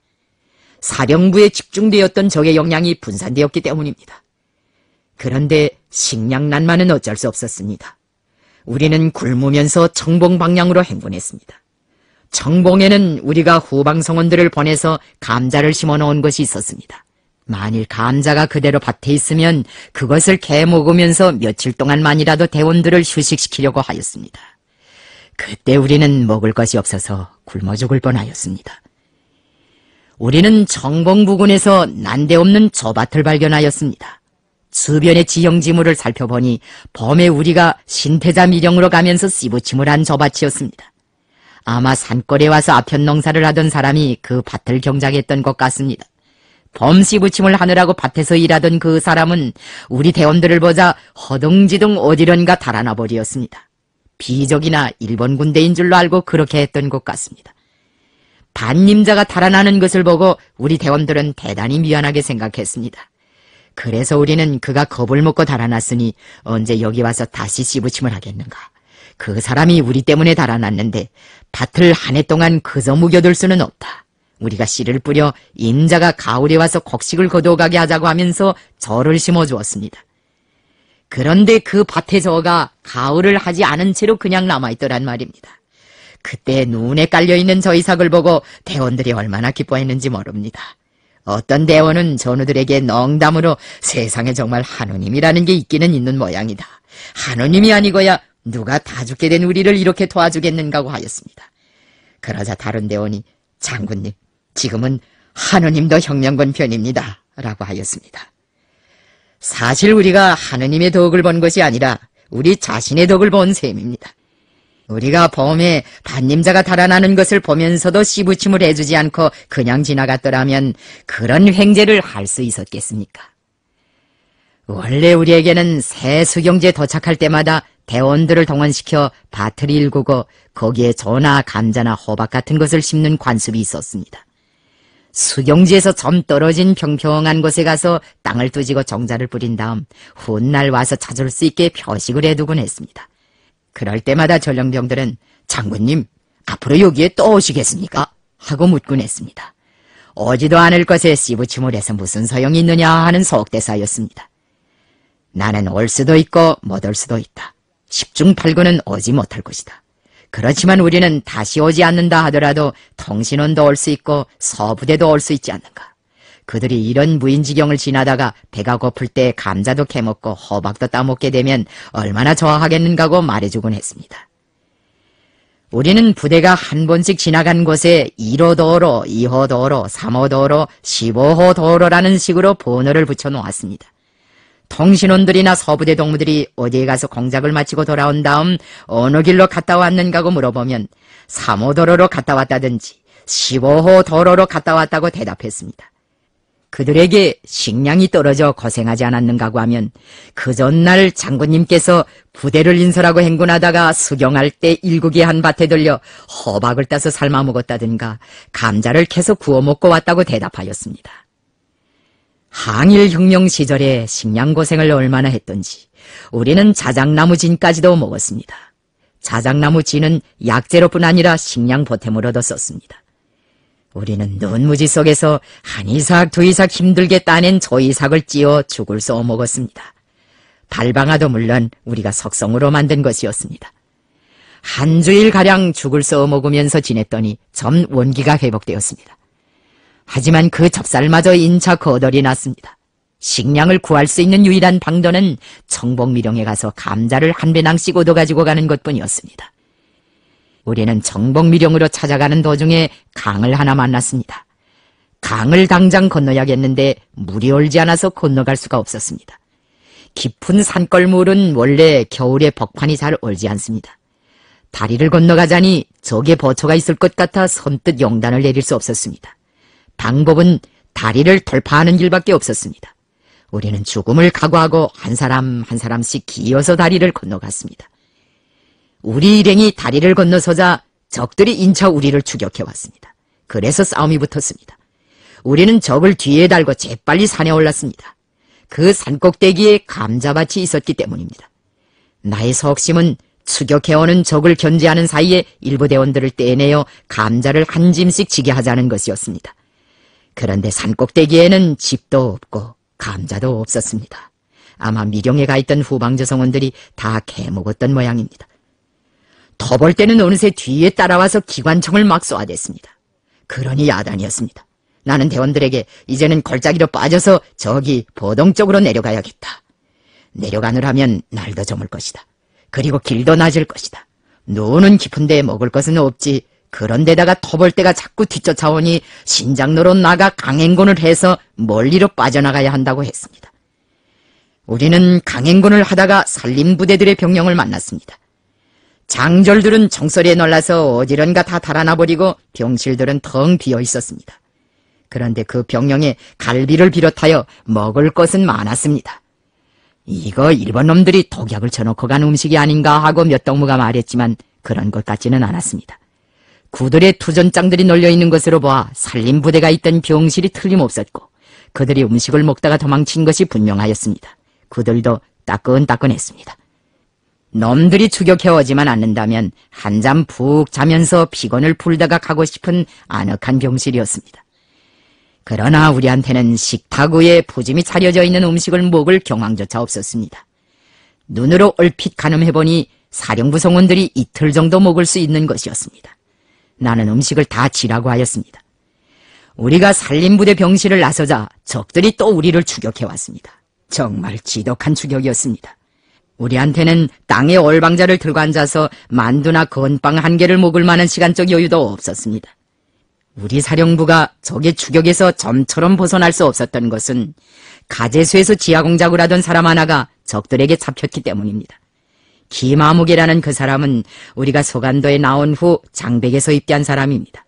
S1: 사령부에 집중되었던 적의 역량이 분산되었기 때문입니다. 그런데 식량난만은 어쩔 수 없었습니다. 우리는 굶으면서 청봉 방향으로 행군했습니다. 청봉에는 우리가 후방성원들을 보내서 감자를 심어놓은 것이 있었습니다. 만일 감자가 그대로 밭에 있으면 그것을 캐 먹으면서 며칠 동안만이라도 대원들을 휴식시키려고 하였습니다. 그때 우리는 먹을 것이 없어서 굶어 죽을 뻔하였습니다. 우리는 청봉 부근에서 난데없는 저밭을 발견하였습니다. 주변의 지형지물을 살펴보니 범에 우리가 신태자 미령으로 가면서 씨부침을 한 저밭이었습니다. 아마 산골에 와서 아편 농사를 하던 사람이 그 밭을 경작했던 것 같습니다. 범 씨부침을 하느라고 밭에서 일하던 그 사람은 우리 대원들을 보자 허둥지둥 어디론가 달아나 버리었습니다. 비적이나 일본 군대인 줄로 알고 그렇게 했던 것 같습니다. 반님자가 달아나는 것을 보고 우리 대원들은 대단히 미안하게 생각했습니다. 그래서 우리는 그가 겁을 먹고 달아났으니 언제 여기 와서 다시 씨부침을 하겠는가. 그 사람이 우리 때문에 달아났는데 밭을 한 해 동안 그저 묵여둘 수는 없다. 우리가 씨를 뿌려 임자가 가을에 와서 곡식을 거두어가게 하자고 하면서 저를 심어주었습니다. 그런데 그 밭에 저가 가을을 하지 않은 채로 그냥 남아있더란 말입니다. 그때 눈에 깔려있는 저 이삭을 보고 대원들이 얼마나 기뻐했는지 모릅니다. 어떤 대원은 전우들에게 농담으로 세상에 정말 하느님이라는 게 있기는 있는 모양이다. 하느님이 아니고야 누가 다 죽게 된 우리를 이렇게 도와주겠는가고 하였습니다. 그러자 다른 대원이 장군님, 지금은 하느님도 혁명군 편입니다. 라고 하였습니다. 사실 우리가 하느님의 덕을 본 것이 아니라 우리 자신의 덕을 본 셈입니다. 우리가 범에 반님자가 달아나는 것을 보면서도 씨부침을 해주지 않고 그냥 지나갔더라면 그런 횡재를 할 수 있었겠습니까? 원래 우리에게는 새 수경지에 도착할 때마다 대원들을 동원시켜 밭을 일구고 거기에 조나 감자나 호박 같은 것을 심는 관습이 있었습니다. 수경지에서 좀 떨어진 평평한 곳에 가서 땅을 두지고 정자를 뿌린 다음 훗날 와서 찾을 수 있게 표식을 해두곤 했습니다. 그럴 때마다 전령병들은 장군님, 앞으로 여기에 또 오시겠습니까? 하고 묻곤 했습니다. 오지도 않을 것에 씨부침을 해서 무슨 소용이 있느냐 하는 속대사였습니다. 나는 올 수도 있고 못 올 수도 있다. 10중 8구는 오지 못할 것이다. 그렇지만 우리는 다시 오지 않는다 하더라도 통신원도 올 수 있고 서부대도 올 수 있지 않는가. 그들이 이런 무인지경을 지나다가 배가 고플 때 감자도 캐먹고 호박도 따먹게 되면 얼마나 좋아하겠는가고 말해주곤 했습니다. 우리는 부대가 한 번씩 지나간 곳에 1호 도로, 2호 도로, 3호 도로, 15호 도로라는 식으로 번호를 붙여놓았습니다. 통신원들이나 서부대 동무들이 어디에 가서 공작을 마치고 돌아온 다음 어느 길로 갔다 왔는가고 물어보면 3호 도로로 갔다 왔다든지 15호 도로로 갔다 왔다고 대답했습니다. 그들에게 식량이 떨어져 고생하지 않았는가고 하면 그 전날 장군님께서 부대를 인솔하고 행군하다가 수경할 때 일국의 한 밭에 들려 호박을 따서 삶아 먹었다든가 감자를 캐서 구워 먹고 왔다고 대답하였습니다. 항일혁명 시절에 식량 고생을 얼마나 했던지 우리는 자작나무 진까지도 먹었습니다. 자작나무 진은 약재로뿐 아니라 식량 보탬으로도 썼습니다. 우리는 눈무지 속에서 한 이삭 두 이삭 힘들게 따낸 저 이삭을 찧어 죽을 쏘 먹었습니다. 달방아도 물론 우리가 석성으로 만든 것이었습니다. 한 주일가량 죽을 써 먹으면서 지냈더니 점 원기가 회복되었습니다. 하지만 그 좁쌀마저 인차 거덜이 났습니다. 식량을 구할 수 있는 유일한 방도는 청복미령에 가서 감자를 한 배낭씩 얻어가지고 가는 것뿐이었습니다. 우리는 청복미령으로 찾아가는 도중에 강을 하나 만났습니다. 강을 당장 건너야겠는데 물이 얼지 않아서 건너갈 수가 없었습니다. 깊은 산골물은 원래 겨울에 벅판이 잘 얼지 않습니다. 다리를 건너가자니 적의 보초가 있을 것 같아 선뜻 용단을 내릴 수 없었습니다. 방법은 다리를 돌파하는 길밖에 없었습니다. 우리는 죽음을 각오하고 한 사람 한 사람씩 기어서 다리를 건너갔습니다. 우리 일행이 다리를 건너서자 적들이 인차 우리를 추격해왔습니다. 그래서 싸움이 붙었습니다. 우리는 적을 뒤에 달고 재빨리 산에 올랐습니다. 그 산꼭대기에 감자밭이 있었기 때문입니다. 나의 석심은 추격해오는 적을 견제하는 사이에 일부 대원들을 떼내어 감자를 한 짐씩 지게 하자는 것이었습니다. 그런데 산꼭대기에는 집도 없고 감자도 없었습니다. 아마 미령에 가 있던 후방저 성원들이 다 캐먹었던 모양입니다. 터볼 때는 어느새 뒤에 따라와서 기관총을 막 쏘아댔습니다. 그러니 야단이었습니다. 나는 대원들에게 이제는 골짜기로 빠져서 저기 보동 쪽으로 내려가야겠다. 내려가느라면 날도 저물 것이다. 그리고 길도 낮을 것이다. 노는 깊은데 먹을 것은 없지. 그런데다가 터벌대가 자꾸 뒤쫓아오니 신장로로 나가 강행군을 해서 멀리로 빠져나가야 한다고 했습니다. 우리는 강행군을 하다가 산림부대들의 병영을 만났습니다. 장졸들은 총소리에 놀라서 어디론가 다 달아나버리고 병실들은 텅 비어 있었습니다. 그런데 그 병영에 갈비를 비롯하여 먹을 것은 많았습니다. 이거 일본 놈들이 독약을 쳐놓고 간 음식이 아닌가 하고 몇 동무가 말했지만 그런 것 같지는 않았습니다. 구들의 투전장들이 널려있는 것으로 보아 산림부대가 있던 병실이 틀림없었고 그들이 음식을 먹다가 도망친 것이 분명하였습니다. 그들도 따끈따끈했습니다. 놈들이 추격해오지만 않는다면 한잠 푹 자면서 피곤을 풀다가 가고 싶은 아늑한 병실이었습니다. 그러나 우리한테는 식탁 위에 푸짐히 차려져 있는 음식을 먹을 경황조차 없었습니다. 눈으로 얼핏 가늠해보니 사령부 성원들이 이틀 정도 먹을 수 있는 것이었습니다. 나는 음식을 다 지라고 하였습니다. 우리가 산림부대 병실을 나서자 적들이 또 우리를 추격해왔습니다. 정말 지독한 추격이었습니다. 우리한테는 땅에 올방자를 들고 앉아서 만두나 건빵 한 개를 먹을 만한 시간적 여유도 없었습니다. 우리 사령부가 적의 추격에서 점처럼 벗어날 수 없었던 것은 가제수에서 지하공작을 하던 사람 하나가 적들에게 잡혔기 때문입니다. 김아무개라는 그 사람은 우리가 소간도에 나온 후 장백에서 입대한 사람입니다.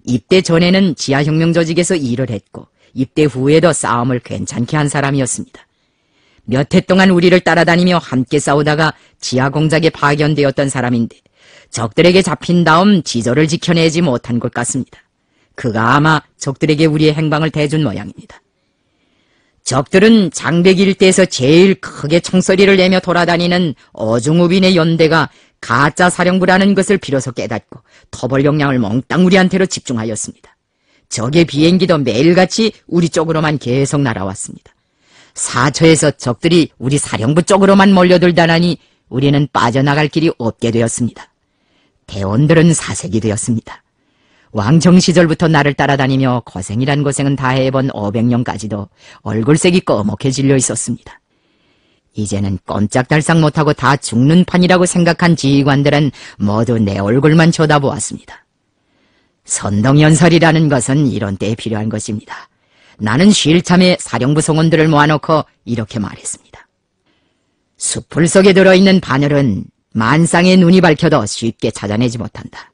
S1: 입대 전에는 지하혁명 조직에서 일을 했고 입대 후에도 싸움을 괜찮게 한 사람이었습니다. 몇 해 동안 우리를 따라다니며 함께 싸우다가 지하공작에 파견되었던 사람인데 적들에게 잡힌 다음 지조를 지켜내지 못한 것 같습니다. 그가 아마 적들에게 우리의 행방을 대준 모양입니다. 적들은 장백 일대에서 제일 크게 총소리를 내며 돌아다니는 어중우빈의 연대가 가짜 사령부라는 것을 비로소 깨닫고 터벌 역량을 몽땅 우리한테로 집중하였습니다. 적의 비행기도 매일같이 우리 쪽으로만 계속 날아왔습니다. 사초에서 적들이 우리 사령부 쪽으로만 몰려들다나니 우리는 빠져나갈 길이 없게 되었습니다. 대원들은 사색이 되었습니다. 왕정 시절부터 나를 따라다니며 고생이란 고생은 다 해본 500년까지도 얼굴색이 꺼멓게 질려 있었습니다. 이제는 꼼짝달싹 못하고 다 죽는 판이라고 생각한 지휘관들은 모두 내 얼굴만 쳐다보았습니다. 선동연설이라는 것은 이런 때에 필요한 것입니다. 나는 쉴 참에 사령부 성원들을 모아놓고 이렇게 말했습니다. 숲풀 속에 들어있는 바늘은 만상의 눈이 밝혀도 쉽게 찾아내지 못한다.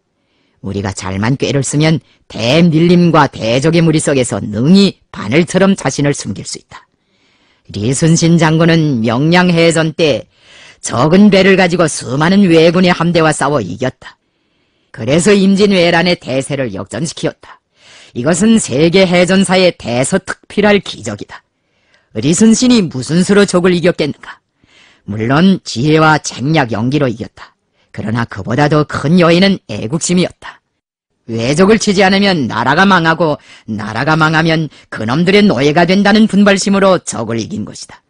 S1: 우리가 잘만 꾀를 쓰면 대밀림과 대적의 무리 속에서 능히 바늘처럼 자신을 숨길 수 있다. 리순신 장군은 명량해전 때 적은 배를 가지고 수많은 왜군의 함대와 싸워 이겼다. 그래서 임진왜란의 대세를 역전시켰다. 이것은 세계 해전사의 대서특필할 기적이다. 리순신이 무슨 수로 적을 이겼겠는가? 물론 지혜와 책략 연기로 이겼다. 그러나 그보다 더 큰 요인은 애국심이었다. 외적을 치지 않으면 나라가 망하고 나라가 망하면 그놈들의 노예가 된다는 분발심으로 적을 이긴 것이다.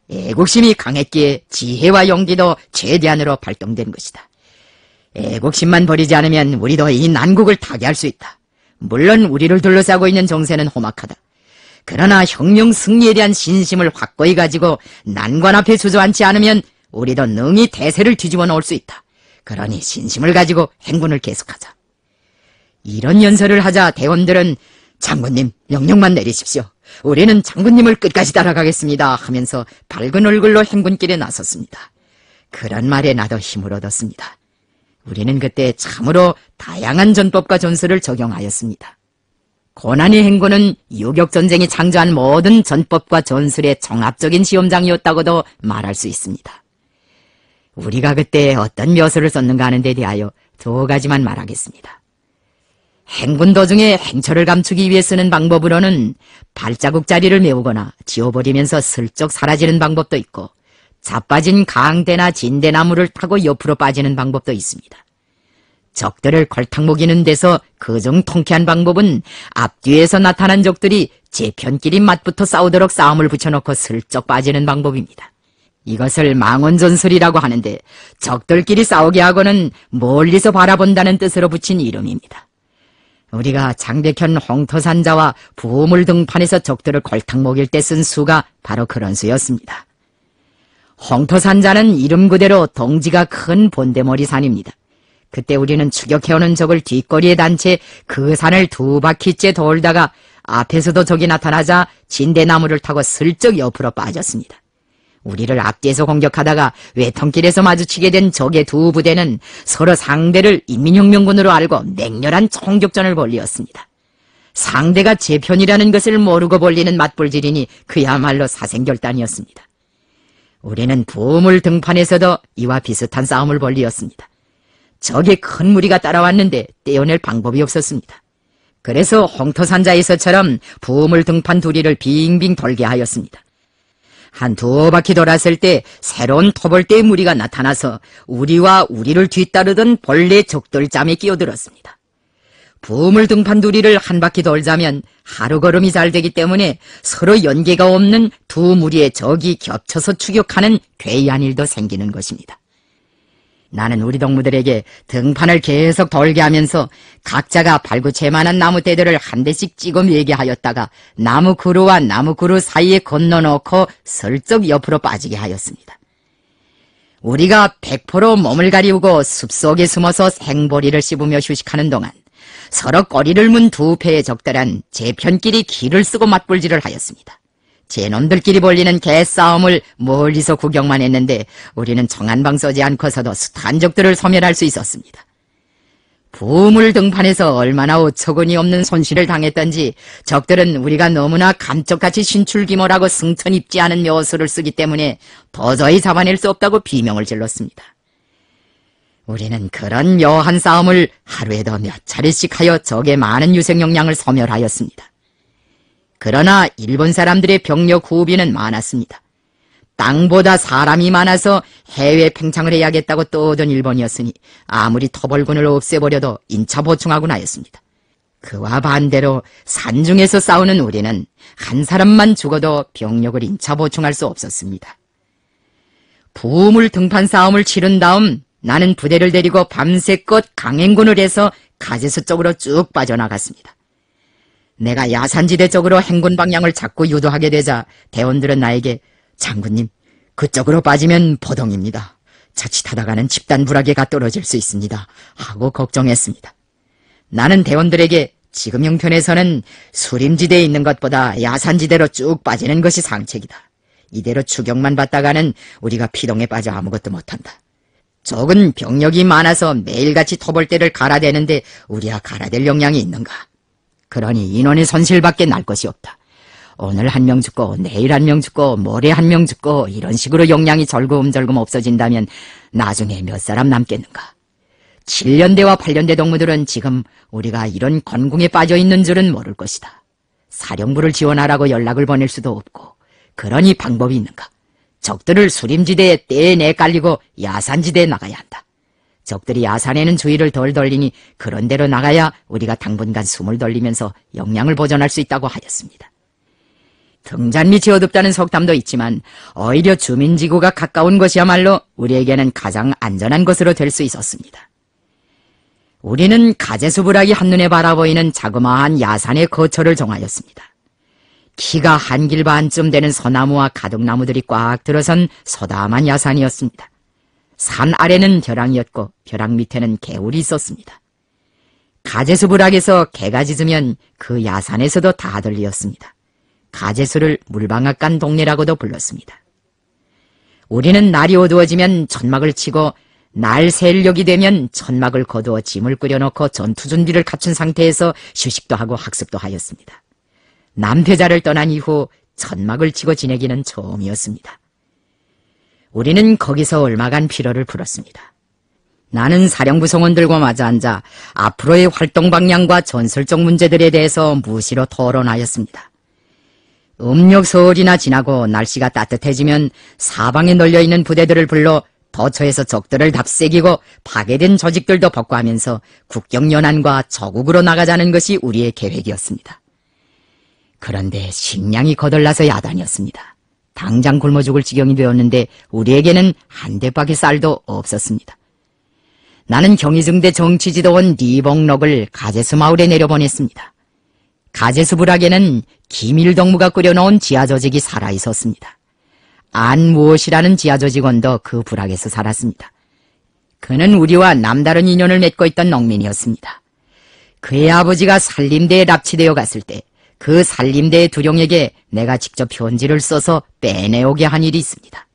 S1: 애국심이 강했기에 지혜와 용기도 최대한으로 발동된 것이다. 애국심만 버리지 않으면 우리도 이 난국을 타개할 수 있다. 물론 우리를 둘러싸고 있는 정세는 험악하다. 그러나 혁명 승리에 대한 신심을 확고히 가지고 난관 앞에 주저앉지 않으면 우리도 능히 대세를 뒤집어 놓을 수 있다. 그러니 신심을 가지고 행군을 계속하자. 이런 연설을 하자 대원들은 장군님 명령만 내리십시오. 우리는 장군님을 끝까지 따라가겠습니다 하면서 밝은 얼굴로 행군길에 나섰습니다. 그런 말에 나도 힘을 얻었습니다. 우리는 그때 참으로 다양한 전법과 전술을 적용하였습니다. 고난의 행군은 유격전쟁이 창조한 모든 전법과 전술의 종합적인 시험장이었다고도 말할 수 있습니다. 우리가 그때 어떤 묘수를 썼는가 하는 데 대하여 2가지만 말하겠습니다. 행군 도중에 행처를 감추기 위해 쓰는 방법으로는 발자국 자리를 메우거나 지워버리면서 슬쩍 사라지는 방법도 있고 자빠진 강대나 진대나무를 타고 옆으로 빠지는 방법도 있습니다. 적들을 걸탕 먹이는 데서 그중 통쾌한 방법은 앞뒤에서 나타난 적들이 제 편끼리 맞붙어 싸우도록 싸움을 붙여놓고 슬쩍 빠지는 방법입니다. 이것을 망원전술이라고 하는데 적들끼리 싸우게 하고는 멀리서 바라본다는 뜻으로 붙인 이름입니다. 우리가 장백현 홍터산자와 부물 등판에서 적들을 걸탕 먹일 때 쓴 수가 바로 그런 수였습니다. 홍터산자는 이름 그대로 덩지가 큰 본대머리 산입니다. 그때 우리는 추격해오는 적을 뒷거리에 단 채 그 산을 2바퀴째 돌다가 앞에서도 적이 나타나자 진대나무를 타고 슬쩍 옆으로 빠졌습니다. 우리를 앞뒤에서 공격하다가 외통길에서 마주치게 된 적의 2 부대는 서로 상대를 인민혁명군으로 알고 맹렬한 총격전을 벌이었습니다. 상대가 제 편이라는 것을 모르고 벌리는 맞불질이니 그야말로 사생결단이었습니다. 우리는 부물 등판에서도 이와 비슷한 싸움을 벌이었습니다. 적의 큰 무리가 따라왔는데 떼어낼 방법이 없었습니다. 그래서 홍터산자에서처럼 부물 등판 두리를 빙빙 돌게 하였습니다. 한 2바퀴 돌았을 때 새로운 토벌대의 무리가 나타나서 우리와 우리를 뒤따르던 벌레 적들짬에 끼어들었습니다. 부물 등판 두리를 한 바퀴 돌자면 하루 걸음이 잘 되기 때문에 서로 연계가 없는 2 무리의 적이 겹쳐서 추격하는 괴이한 일도 생기는 것입니다. 나는 우리 동무들에게 등판을 계속 돌게 하면서 각자가 발구체만한 나무떼들을 한 대씩 찍어 매게 하였다가 나무 그루와 나무 그루 사이에 건너놓고 슬쩍 옆으로 빠지게 하였습니다. 우리가 100% 몸을 가리우고 숲속에 숨어서 생보리를 씹으며 휴식하는 동안 서로 꼬리를 문 2패의 적들은 제 편끼리 기를 쓰고 맞불질을 하였습니다. 제 놈들끼리 벌리는 개싸움을 멀리서 구경만 했는데 우리는 총 한 방 쏘지 않고서도 숱한 적들을 소멸할 수 있었습니다. 부물 등판에서 얼마나 어처구니 없는 손실을 당했던지 적들은 우리가 너무나 감쪽같이 신출귀몰하고 승천 입지 않은 묘수를 쓰기 때문에 도저히 잡아낼 수 없다고 비명을 질렀습니다. 우리는 그런 묘한 싸움을 하루에도 몇 차례씩 하여 적의 많은 유생역량을 소멸하였습니다. 그러나 일본 사람들의 병력 후비는 많았습니다. 땅보다 사람이 많아서 해외 팽창을 해야겠다고 떠오던 일본이었으니 아무리 토벌군을 없애버려도 인차 보충하곤 하였습니다. 그와 반대로 산중에서 싸우는 우리는 한 사람만 죽어도 병력을 인차 보충할 수 없었습니다. 부물 등판 싸움을 치른 다음 나는 부대를 데리고 밤새껏 강행군을 해서 가제수 쪽으로 쭉 빠져나갔습니다. 내가 야산지대 쪽으로 행군 방향을 자꾸 유도하게 되자 대원들은 나에게 장군님, 그쪽으로 빠지면 보동입니다. 자칫하다가는 집단 불화계가 떨어질 수 있습니다. 하고 걱정했습니다. 나는 대원들에게 지금 형편에서는 수림지대에 있는 것보다 야산지대로 쭉 빠지는 것이 상책이다. 이대로 추격만 받다가는 우리가 피동에 빠져 아무것도 못한다. 적은 병력이 많아서 매일같이 토벌대를 갈아대는데 우리야 갈아댈 역량이 있는가? 그러니 인원의 손실밖에 날 것이 없다. 오늘 한 명 죽고 내일 한 명 죽고 모레 한 명 죽고 이런 식으로 역량이 절금절금 없어진다면 나중에 몇 사람 남겠는가. 7년대와 8년대 동무들은 지금 우리가 이런 건궁에 빠져있는 줄은 모를 것이다. 사령부를 지원하라고 연락을 보낼 수도 없고 그러니 방법이 있는가. 적들을 수림지대에 떼내 깔리고 야산지대에 나가야 한다. 적들이 야산에는 주의를 덜 돌리니 그런 데로 나가야 우리가 당분간 숨을 돌리면서 역량을 보존할 수 있다고 하였습니다. 등잔 밑이 어둡다는 속담도 있지만 오히려 주민지구가 가까운 것이야말로 우리에게는 가장 안전한 것으로 될 수 있었습니다. 우리는 가제수부락이 한눈에 바라보이는 자그마한 야산의 거처를 정하였습니다. 키가 한길 반쯤 되는 소나무와 가둑나무들이 꽉 들어선 소담한 야산이었습니다. 산 아래는 벼랑이었고 벼랑 밑에는 개울이 있었습니다. 가제수부락에서 개가 짖으면 그 야산에서도 다 들리었습니다. 가제수를 물방앗간 동네라고도 불렀습니다. 우리는 날이 어두워지면 천막을 치고 날 새벽이 되면 천막을 거두어 짐을 끓여놓고 전투 준비를 갖춘 상태에서 휴식도 하고 학습도 하였습니다. 남태자를 떠난 이후 천막을 치고 지내기는 처음이었습니다. 우리는 거기서 얼마간 피로를 풀었습니다. 나는 사령부 성원들과 마주 앉아 앞으로의 활동 방향과 전설적 문제들에 대해서 무시로 토론하였습니다. 음력 서울이나 지나고 날씨가 따뜻해지면 사방에 널려있는 부대들을 불러 도처에서 적들을 답새기고 파괴된 조직들도 복구하면서 국경연안과 저국으로 나가자는 것이 우리의 계획이었습니다. 그런데 식량이 거덜나서 야단이었습니다. 당장 굶어 죽을 지경이 되었는데 우리에게는 한 대밖에 쌀도 없었습니다. 나는 경희중대 정치지도원 리봉록을 가제수 마을에 내려보냈습니다. 가제수 부락에는 기밀동무가 끓여놓은 지하조직이 살아있었습니다. 안무엇이라는 지하조직원도 그 부락에서 살았습니다. 그는 우리와 남다른 인연을 맺고 있던 농민이었습니다. 그의 아버지가 산림대에 납치되어 갔을 때 그 산림대의 두령에게 내가 직접 편지를 써서 빼내오게 한 일이 있습니다.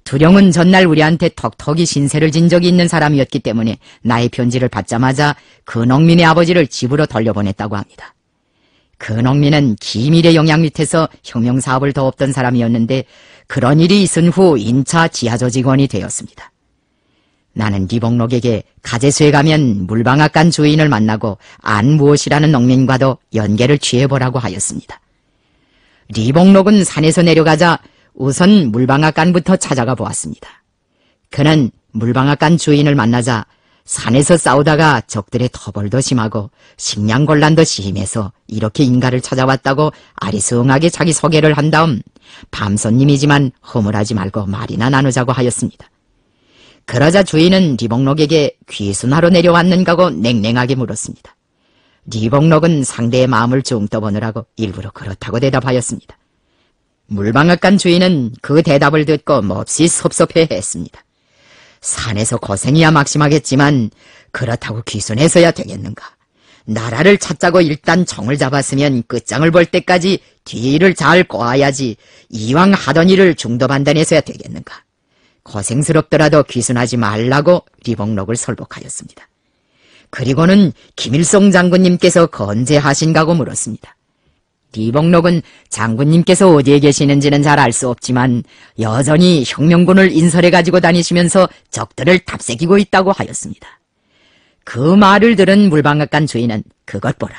S1: 두령은 전날 우리한테 턱턱이 신세를 진 적이 있는 사람이었기 때문에 나의 편지를 받자마자 그 농민의 아버지를 집으로 돌려보냈다고 합니다. 그 농민은 기밀의 영향 밑에서 혁명사업을 도왔던 사람이었는데 그런 일이 있은 후 인차 지하조직원이 되었습니다. 나는 리봉록에게 가제수에 가면 물방앗간 주인을 만나고 안무엇이라는 농민과도 연계를 취해보라고 하였습니다. 리봉록은 산에서 내려가자 우선 물방앗간부터 찾아가 보았습니다. 그는 물방앗간 주인을 만나자 산에서 싸우다가 적들의 터벌도 심하고 식량곤란도 심해서 이렇게 인가를 찾아왔다고 아리송하게 자기 소개를 한 다음 밤손님이지만 허물하지 말고 말이나 나누자고 하였습니다. 그러자 주인은 리봉록에게 귀순하러 내려왔는가고 냉랭하게 물었습니다. 리봉록은 상대의 마음을 중 떠보느라고 일부러 그렇다고 대답하였습니다. 물방앗간 주인은 그 대답을 듣고 몹시 섭섭해했습니다. 산에서 고생이야 막심하겠지만 그렇다고 귀순해서야 되겠는가? 나라를 찾자고 일단 정을 잡았으면 끝장을 볼 때까지 뒤를 잘 꼬아야지 이왕 하던 일을 중도반단해서야 되겠는가? 고생스럽더라도 귀순하지 말라고 리봉록을 설복하였습니다. 그리고는 김일성 장군님께서 건재하신가고 물었습니다. 리봉록은 장군님께서 어디에 계시는지는 잘 알 수 없지만 여전히 혁명군을 인설해 가지고 다니시면서 적들을 답새기고 있다고 하였습니다. 그 말을 들은 물방앗간 주인은 그것 보라.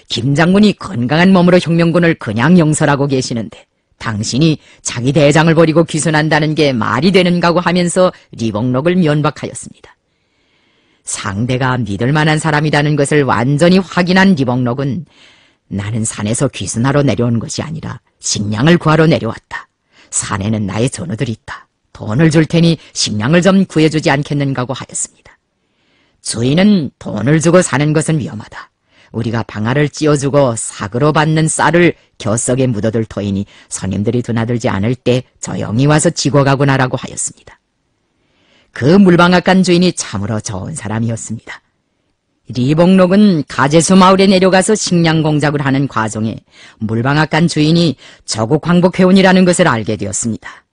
S1: 김 장군이 건강한 몸으로 혁명군을 그냥 영설하고 계시는데 당신이 자기 대장을 버리고 귀순한다는 게 말이 되는가고 하면서 리봉록을 면박하였습니다. 상대가 믿을 만한 사람이라는 것을 완전히 확인한 리봉록은 나는 산에서 귀순하러 내려온 것이 아니라 식량을 구하러 내려왔다. 산에는 나의 전우들이 있다. 돈을 줄 테니 식량을 좀 구해주지 않겠는가고 하였습니다. 주인은 돈을 주고 사는 것은 위험하다. 우리가 방아를 찧어주고 삭으로 받는 쌀을 곁석에 묻어둘 터이니 손님들이 드나들지 않을 때 조용히 와서 지고 가구나라고 하였습니다. 그 물방앗간 주인이 참으로 좋은 사람이었습니다. 리봉록은 가제수 마을에 내려가서 식량 공작을 하는 과정에 물방앗간 주인이 저국 황복회원이라는 것을 알게 되었습니다.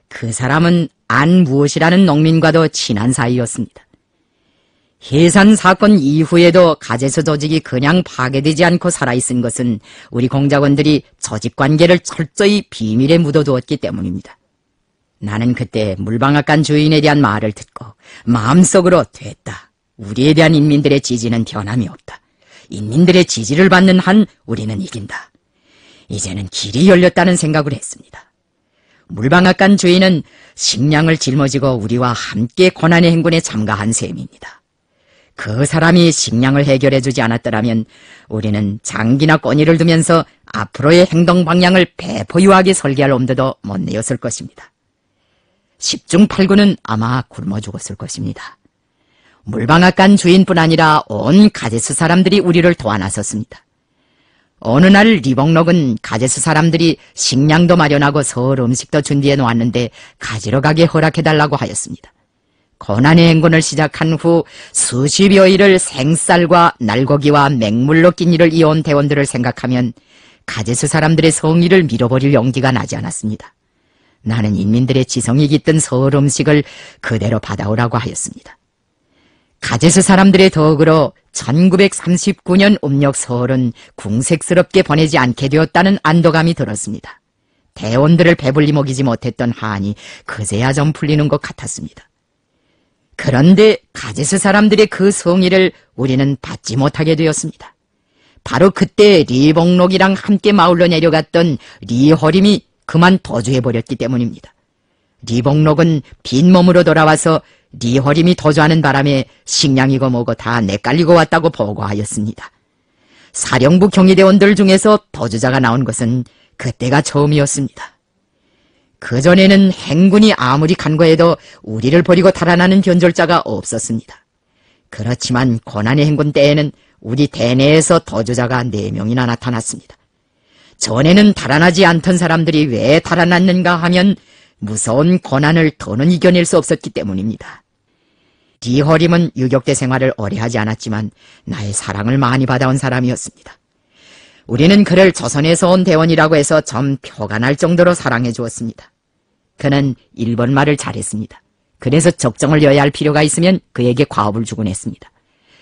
S1: 그 사람은 안무엇이라는 농민과도 친한 사이였습니다. 해산 사건 이후에도 가제수 조직이 그냥 파괴되지 않고 살아있은 것은 우리 공작원들이 조직관계를 철저히 비밀에 묻어두었기 때문입니다. 나는 그때 물방앗간 주인에 대한 말을 듣고 마음속으로 됐다. 우리에 대한 인민들의 지지는 변함이 없다. 인민들의 지지를 받는 한 우리는 이긴다. 이제는 길이 열렸다는 생각을 했습니다. 물방앗간 주인은 식량을 짊어지고 우리와 함께 고난의 행군에 참가한 셈입니다. 그 사람이 식량을 해결해주지 않았더라면 우리는 장기나 꼬니를 두면서 앞으로의 행동 방향을 배포유하게 설계할 엄두도 못 내었을 것입니다. 10중 8구는 아마 굶어 죽었을 것입니다. 물방앗간 주인뿐 아니라 온 가제스 사람들이 우리를 도와나섰습니다. 어느 날 리복록은 가제스 사람들이 식량도 마련하고 설 음식도 준비해 놓았는데 가지러 가게 허락해달라고 하였습니다. 고난의 행군을 시작한 후 수십여 일을 생쌀과 날고기와 맹물로 낀 일을 이어온 대원들을 생각하면 가제스 사람들의 성의를 밀어버릴 용기가 나지 않았습니다. 나는 인민들의 지성이 깃든 설 음식을 그대로 받아오라고 하였습니다. 가제스 사람들의 덕으로 1939년 음력 설은 궁색스럽게 보내지 않게 되었다는 안도감이 들었습니다. 대원들을 배불리 먹이지 못했던 한이 그제야 좀 풀리는 것 같았습니다. 그런데 가제스 사람들의 그 성의를 우리는 받지 못하게 되었습니다. 바로 그때 리복록이랑 함께 마을로 내려갔던 리허림이 그만 도주해버렸기 때문입니다. 리복록은 빈몸으로 돌아와서 리허림이 도주하는 바람에 식량이고 뭐고 다 내깔리고 왔다고 보고하였습니다. 사령부 경위대원들 중에서 도주자가 나온 것은 그때가 처음이었습니다. 그전에는 행군이 아무리 간거해도 우리를 버리고 달아나는 변절자가 없었습니다. 그렇지만 고난의 행군 때에는 우리 대내에서 도주자가 4명이나 나타났습니다. 전에는 달아나지 않던 사람들이 왜 달아났는가 하면 무서운 고난을 더는 이겨낼 수 없었기 때문입니다. 리허림은 유격대 생활을 오래 하지 않았지만 나의 사랑을 많이 받아온 사람이었습니다. 우리는 그를 조선에서 온 대원이라고 해서 좀 표가 날 정도로 사랑해 주었습니다. 그는 일본말을 잘했습니다. 그래서 적정을 여야 할 필요가 있으면 그에게 과업을 주곤 했습니다.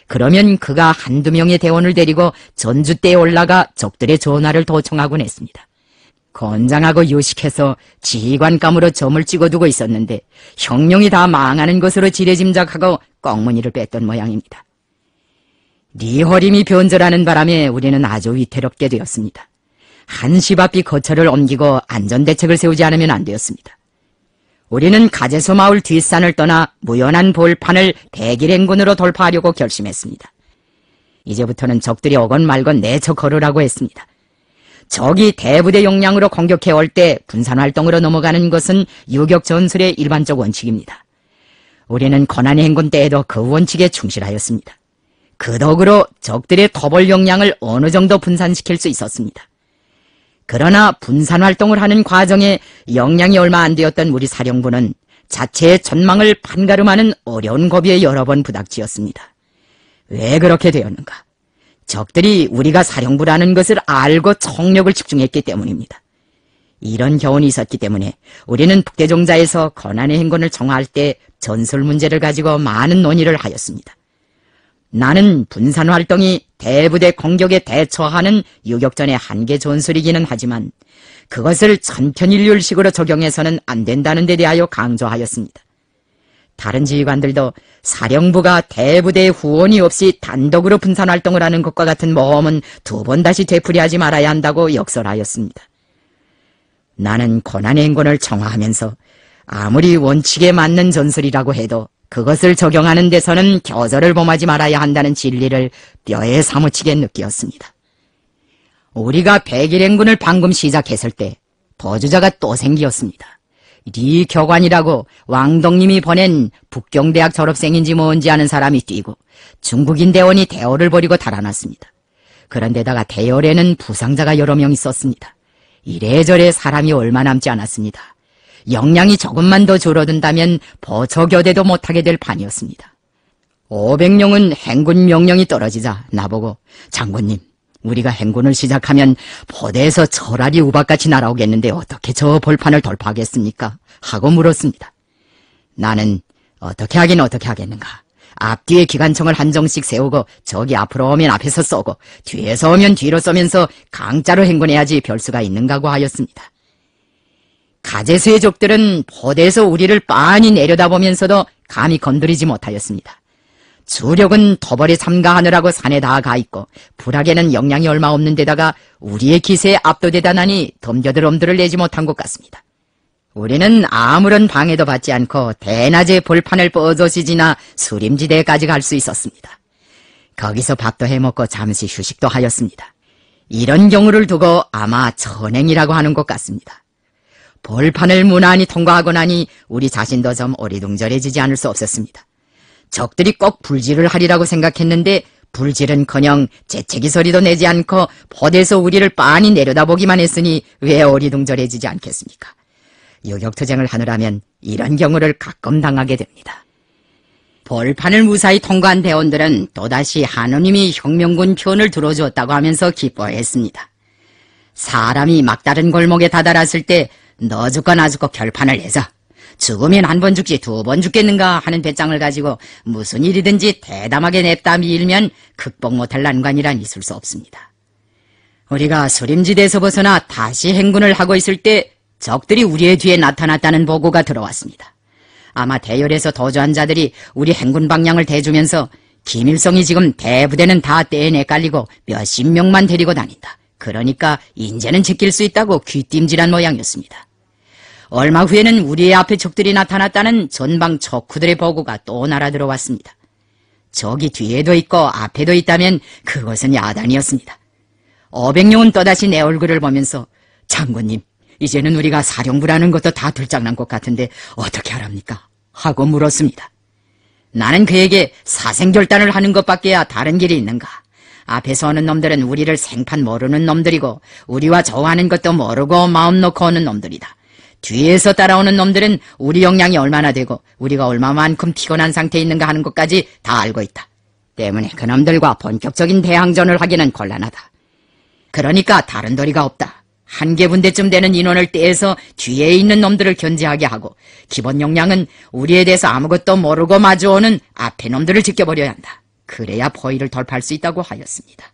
S1: 그러면 그가 한두 명의 대원을 데리고 전주대에 올라가 적들의 전화를 도청하곤 했습니다. 건장하고 유식해서 지휘관감으로 점을 찍어두고 있었는데 형령이 다 망하는 것으로 지레짐작하고 꽁무니를 뺐던 모양입니다. 리허림이 변절하는 바람에 우리는 아주 위태롭게 되었습니다. 한시 앞이 거처를 옮기고 안전대책을 세우지 않으면 안 되었습니다. 우리는 가제소 마을 뒷산을 떠나 무연한 볼판을 백일행군으로 돌파하려고 결심했습니다. 이제부터는 적들이 오건 말건 내쳐 걸으라고 했습니다. 적이 대부대 용량으로 공격해올 때 분산활동으로 넘어가는 것은 유격 전술의 일반적 원칙입니다. 우리는 고난의 행군 때에도 그 원칙에 충실하였습니다. 그 덕으로 적들의 토벌 용량을 어느 정도 분산시킬 수 있었습니다. 그러나 분산활동을 하는 과정에 역량이 얼마 안 되었던 우리 사령부는 자체의 전망을 판가름하는 어려운 고비에 여러 번 부닥치었습니다. 왜 그렇게 되었는가? 적들이 우리가 사령부라는 것을 알고 총력을 집중했기 때문입니다. 이런 교훈이 있었기 때문에 우리는 북대종자에서 고난의 행군을 정화할 때 전술 문제를 가지고 많은 논의를 하였습니다. 나는 분산활동이 대부대 공격에 대처하는 유격전의 한계 전술이기는 하지만 그것을 천편일률식으로 적용해서는 안 된다는 데 대하여 강조하였습니다. 다른 지휘관들도 사령부가 대부대의 후원이 없이 단독으로 분산활동을 하는 것과 같은 모험은 2번 다시 되풀이하지 말아야 한다고 역설하였습니다. 나는 고난의 행군을 정화하면서 아무리 원칙에 맞는 전술이라고 해도 그것을 적용하는 데서는 교절을 범하지 말아야 한다는 진리를 뼈에 사무치게 느끼었습니다. 우리가 백일행군을 방금 시작했을 때 도주자가 또 생기었습니다. 리교관이라고 왕동님이 보낸 북경대학 졸업생인지 뭔지 아는 사람이 뛰고 중국인 대원이 대오를 벌이고 달아났습니다. 그런데다가 대열에는 부상자가 여러 명 있었습니다. 이래저래 사람이 얼마 남지 않았습니다. 역량이 조금만 더 줄어든다면 보초교대도 못하게 될 판이었습니다. 500명은 행군 명령이 떨어지자 나보고 장군님, 우리가 행군을 시작하면 포대에서 철알이 우박같이 날아오겠는데 어떻게 저 벌판을 돌파하겠습니까? 하고 물었습니다. 나는 어떻게 하긴 어떻게 하겠는가. 앞뒤에 기관총을 한 정씩 세우고 적이 앞으로 오면 앞에서 쏘고 뒤에서 오면 뒤로 쏘면서 강자로 행군해야지 별 수가 있는가고 하였습니다. 가제수의 적들은 포대에서 우리를 빤히 내려다보면서도 감히 건드리지 못하였습니다. 주력은 토벌에 참가하느라고 산에 다 가있고 불악에는 역량이 얼마 없는 데다가 우리의 기세에 압도되다나니 덤벼들 엄두를 내지 못한 것 같습니다. 우리는 아무런 방해도 받지 않고 대낮에 벌판을 뻗어시 지나 수림지대까지 갈 수 있었습니다. 거기서 밥도 해먹고 잠시 휴식도 하였습니다. 이런 경우를 두고 아마 천행이라고 하는 것 같습니다. 벌판을 무난히 통과하고 나니 우리 자신도 좀 어리둥절해지지 않을 수 없었습니다. 적들이 꼭 불질을 하리라고 생각했는데 불질은커녕 재채기 소리도 내지 않고 포대에서 우리를 빤히 내려다보기만 했으니 왜 어리둥절해지지 않겠습니까? 요격투쟁을 하느라면 이런 경우를 가끔 당하게 됩니다. 벌판을 무사히 통과한 대원들은 또다시 하느님이 혁명군 편을 들어주었다고 하면서 기뻐했습니다. 사람이 막다른 골목에 다다랐을 때 너 죽고 나 죽고 결판을 내자. 죽으면 한 번 죽지 두 번 죽겠는가 하는 배짱을 가지고 무슨 일이든지 대담하게 냅다 밀면 극복 못할 난관이란 있을 수 없습니다. 우리가 수림지대에서 벗어나 다시 행군을 하고 있을 때 적들이 우리의 뒤에 나타났다는 보고가 들어왔습니다. 아마 대열에서 도주한 자들이 우리 행군 방향을 대주면서 김일성이 지금 대부대는 다 떼내 깔리고 몇십 명만 데리고 다닌다. 그러니까 인제는 지킬 수 있다고 귀띔질한 모양이었습니다. 얼마 후에는 우리의 앞에 적들이 나타났다는 전방 척후들의 보고가 또 날아들어왔습니다. 적이 뒤에도 있고 앞에도 있다면 그것은 야단이었습니다. 어백룡은 또다시 내 얼굴을 보면서 장군님, 이제는 우리가 사령부라는 것도 다 들장난 것 같은데 어떻게 하랍니까? 하고 물었습니다. 나는 그에게 사생결단을 하는 것밖에야 다른 길이 있는가? 앞에서 오는 놈들은 우리를 생판 모르는 놈들이고 우리와 저하는 것도 모르고 마음 놓고 오는 놈들이다. 뒤에서 따라오는 놈들은 우리 역량이 얼마나 되고 우리가 얼마만큼 피곤한 상태에 있는가 하는 것까지 다 알고 있다. 때문에 그놈들과 본격적인 대항전을 하기는 곤란하다. 그러니까 다른 도리가 없다. 한 개 분대쯤 되는 인원을 떼서 뒤에 있는 놈들을 견제하게 하고 기본 역량은 우리에 대해서 아무것도 모르고 마주오는 앞에 놈들을 지켜버려야 한다. 그래야 포위를 돌파할 수 있다고 하였습니다.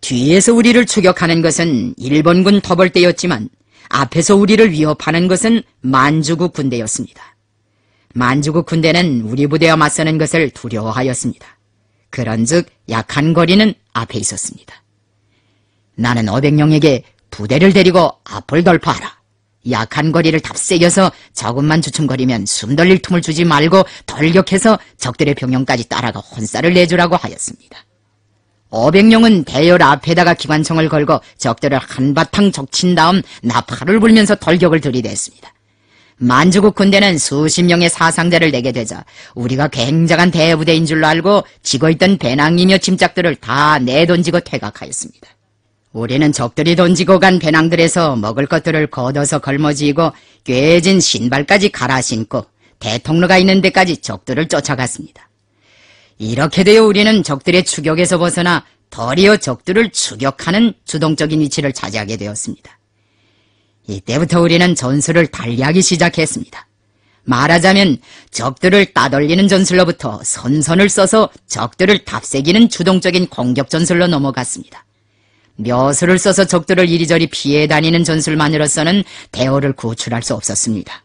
S1: 뒤에서 우리를 추격하는 것은 일본군 터벌대였지만 앞에서 우리를 위협하는 것은 만주국 군대였습니다. 만주국 군대는 우리 부대와 맞서는 것을 두려워하였습니다. 그런즉 약한 거리는 앞에 있었습니다. 나는 어백룡에게 부대를 데리고 앞을 돌파하라. 약한 거리를 답새겨서 조금만 주춤거리면 숨 돌릴 틈을 주지 말고 돌격해서 적들의 병영까지 따라가 혼살을 내주라고 하였습니다. 어백룡은 대열 앞에다가 기관총을 걸고 적들을 한바탕 적친 다음 나팔을 불면서 돌격을 들이댔습니다. 만주국 군대는 수십 명의 사상자를 내게 되자 우리가 굉장한 대부대인 줄로 알고 지고 있던 배낭이며 짐짝들을 다 내던지고 퇴각하였습니다. 우리는 적들이 던지고 간 배낭들에서 먹을 것들을 걷어서 걸머쥐고 꿰진 신발까지 갈아 신고 대통로가 있는 데까지 적들을 쫓아갔습니다. 이렇게 되어 우리는 적들의 추격에서 벗어나 도리어 적들을 추격하는 주동적인 위치를 차지하게 되었습니다. 이때부터 우리는 전술을 달리하기 시작했습니다. 말하자면 적들을 따돌리는 전술로부터 선선을 써서 적들을 답새기는 주동적인 공격 전술로 넘어갔습니다. 묘수를 써서 적들을 이리저리 피해 다니는 전술만으로서는 대오를 구출할 수 없었습니다.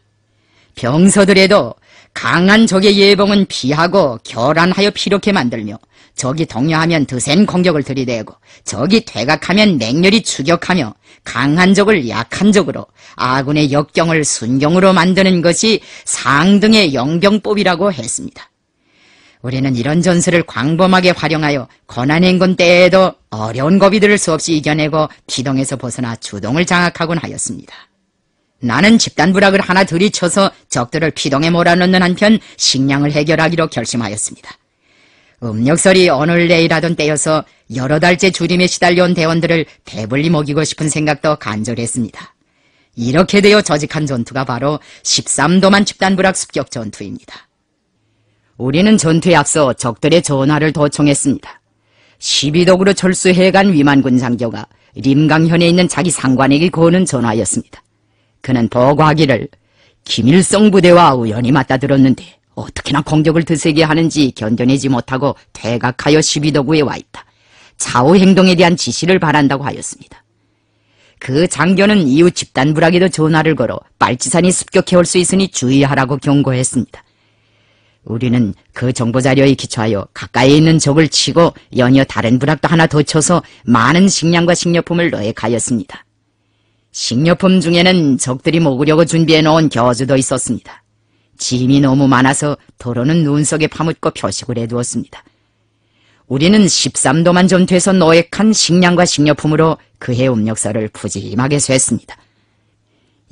S1: 병서들에도 강한 적의 예봉은 피하고 교란하여 피롭게 만들며 적이 동요하면 드센 공격을 들이대고 적이 퇴각하면 맹렬히 추격하며 강한 적을 약한 적으로 아군의 역경을 순경으로 만드는 것이 상등의 영병법이라고 했습니다. 우리는 이런 전술을 광범하게 활용하여 고난행군 때에도 어려운 고비들을 수없이 이겨내고 피동에서 벗어나 주동을 장악하곤 하였습니다. 나는 집단부락을 하나 들이쳐서 적들을 피동에 몰아넣는 한편 식량을 해결하기로 결심하였습니다. 음력설이 오늘 내일 하던 때여서 여러 달째 주림에 시달려온 대원들을 배불리 먹이고 싶은 생각도 간절했습니다. 이렇게 되어 조직한 전투가 바로 13도만 집단부락 습격 전투입니다. 우리는 전투에 앞서 적들의 전화를 도청했습니다. 12독으로 철수해간 위만군 장교가 림강현에 있는 자기 상관에게 거는 전화였습니다. 그는 보고하기를 김일성 부대와 우연히 맞다들었는데 어떻게나 공격을 드세게 하는지 견뎌내지 못하고 퇴각하여 12도구에 와있다. 차후 행동에 대한 지시를 바란다고 하였습니다. 그 장교는 이후 집단부락에도 전화를 걸어 빨치산이 습격해올 수 있으니 주의하라고 경고했습니다. 우리는 그 정보자료에 기초하여 가까이에 있는 적을 치고 연이어 다른 부락도 하나 더 쳐서 많은 식량과 식료품을 넣어가였습니다. 식료품 중에는 적들이 먹으려고 준비해놓은 겨주도 있었습니다. 짐이 너무 많아서 도로는 눈 속에 파묻고 표식을 해두었습니다. 우리는 13도만 전투에서 노획한 식량과 식료품으로 그해 음력설을 푸짐하게 쇠했습니다.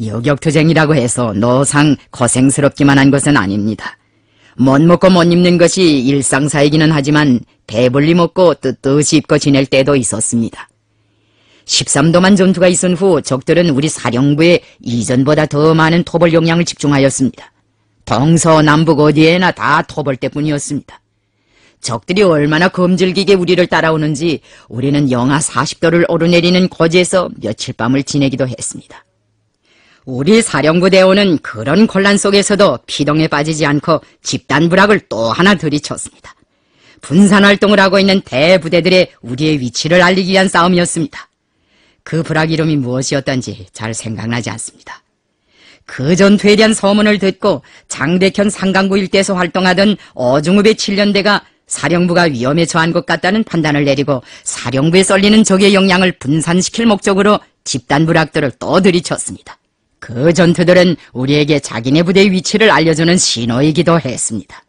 S1: 여격투쟁이라고 해서 노상 고생스럽기만 한 것은 아닙니다. 못 먹고 못 입는 것이 일상사이기는 하지만 배불리 먹고 뜨뜻이 입고 지낼 때도 있었습니다. 13도만 전투가 있은 후 적들은 우리 사령부에 이전보다 더 많은 토벌 용량을 집중하였습니다. 동서남북 어디에나 다 토벌 때뿐이었습니다. 적들이 얼마나 검질기게 우리를 따라오는지 우리는 영하 40도를 오르내리는 고지에서 며칠 밤을 지내기도 했습니다. 우리 사령부 대원은 그런 곤란 속에서도 피동에 빠지지 않고 집단부락을 또 하나 들이쳤습니다. 분산활동을 하고 있는 대부대들의 우리의 위치를 알리기 위한 싸움이었습니다. 그 부락 이름이 무엇이었던지 잘 생각나지 않습니다. 그 전투에 대한 소문을 듣고 장백현 상강구 일대에서 활동하던 어중읍의 7년대가 사령부가 위험에 처한 것 같다는 판단을 내리고 사령부에 쏠리는 적의 역량을 분산시킬 목적으로 집단부락들을 또 들이쳤습니다. 그 전투들은 우리에게 자기네 부대의 위치를 알려주는 신호이기도 했습니다.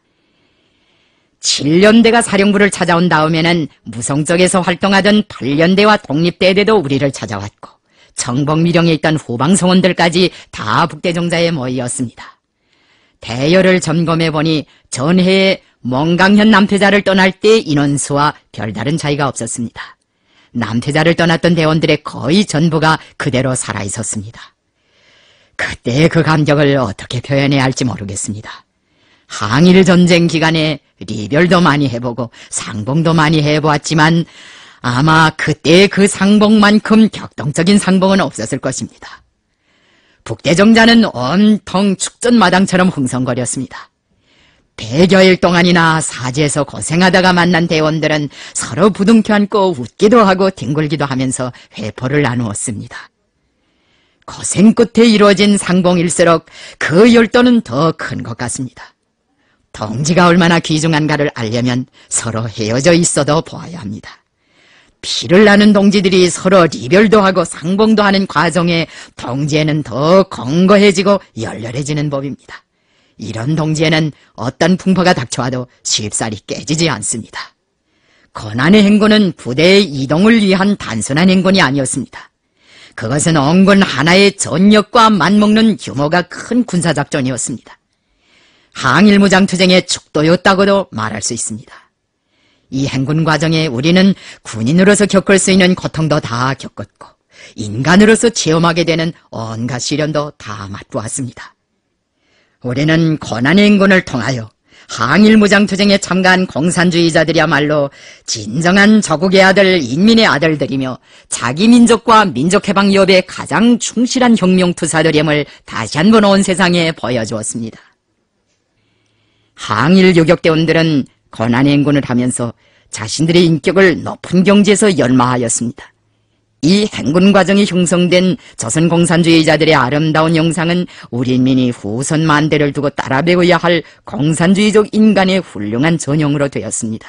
S1: 7년대가 사령부를 찾아온 다음에는 무성 쪽에서 활동하던 8년대와 독립대대도 우리를 찾아왔고 청복미령에 있던 후방성원들까지 다 북대정자에 모이었습니다. 대열을 점검해보니 전해에 멍강현 남태자를 떠날 때 인원수와 별다른 차이가 없었습니다. 남태자를 떠났던 대원들의 거의 전부가 그대로 살아있었습니다. 그때의 그 감격을 어떻게 표현해야 할지 모르겠습니다. 항일전쟁 기간에 리별도 많이 해보고 상봉도 많이 해보았지만 아마 그때의 그 상봉만큼 격동적인 상봉은 없었을 것입니다. 북대정자는 온통 축전마당처럼 흥성거렸습니다. 100여일 동안이나 사지에서 고생하다가 만난 대원들은 서로 부둥켜 안고 웃기도 하고 뒹굴기도 하면서 회포를 나누었습니다. 고생 끝에 이루어진 상봉일수록 그 열도는 더 큰 것 같습니다. 동지가 얼마나 귀중한가를 알려면 서로 헤어져 있어도 보아야 합니다. 피를 나눈 동지들이 서로 리별도 하고 상봉도 하는 과정에 동지에는 더 건거해지고 열렬해지는 법입니다. 이런 동지에는 어떤 풍파가 닥쳐와도 쉽사리 깨지지 않습니다. 고난의 행군은 부대의 이동을 위한 단순한 행군이 아니었습니다. 그것은 원군 하나의 전역과 맞먹는 규모가 큰 군사작전이었습니다. 항일무장투쟁의 축도였다고도 말할 수 있습니다. 이 행군 과정에 우리는 군인으로서 겪을 수 있는 고통도 다 겪었고 인간으로서 체험하게 되는 온갖 시련도 다 맛보았습니다. 우리는 고난의 행군을 통하여 항일무장투쟁에 참가한 공산주의자들이야말로 진정한 조국의 아들, 인민의 아들들이며 자기 민족과 민족해방위협에 가장 충실한 혁명투사들임을 다시 한번 온 세상에 보여주었습니다. 항일요격대원들은 고난의 행군을 하면서 자신들의 인격을 높은 경지에서 연마하였습니다. 이 행군 과정이 형성된 조선 공산주의자들의 아름다운 영상은 우리 인민이 후손 만대를 두고 따라 배워야 할 공산주의적 인간의 훌륭한 전형으로 되었습니다.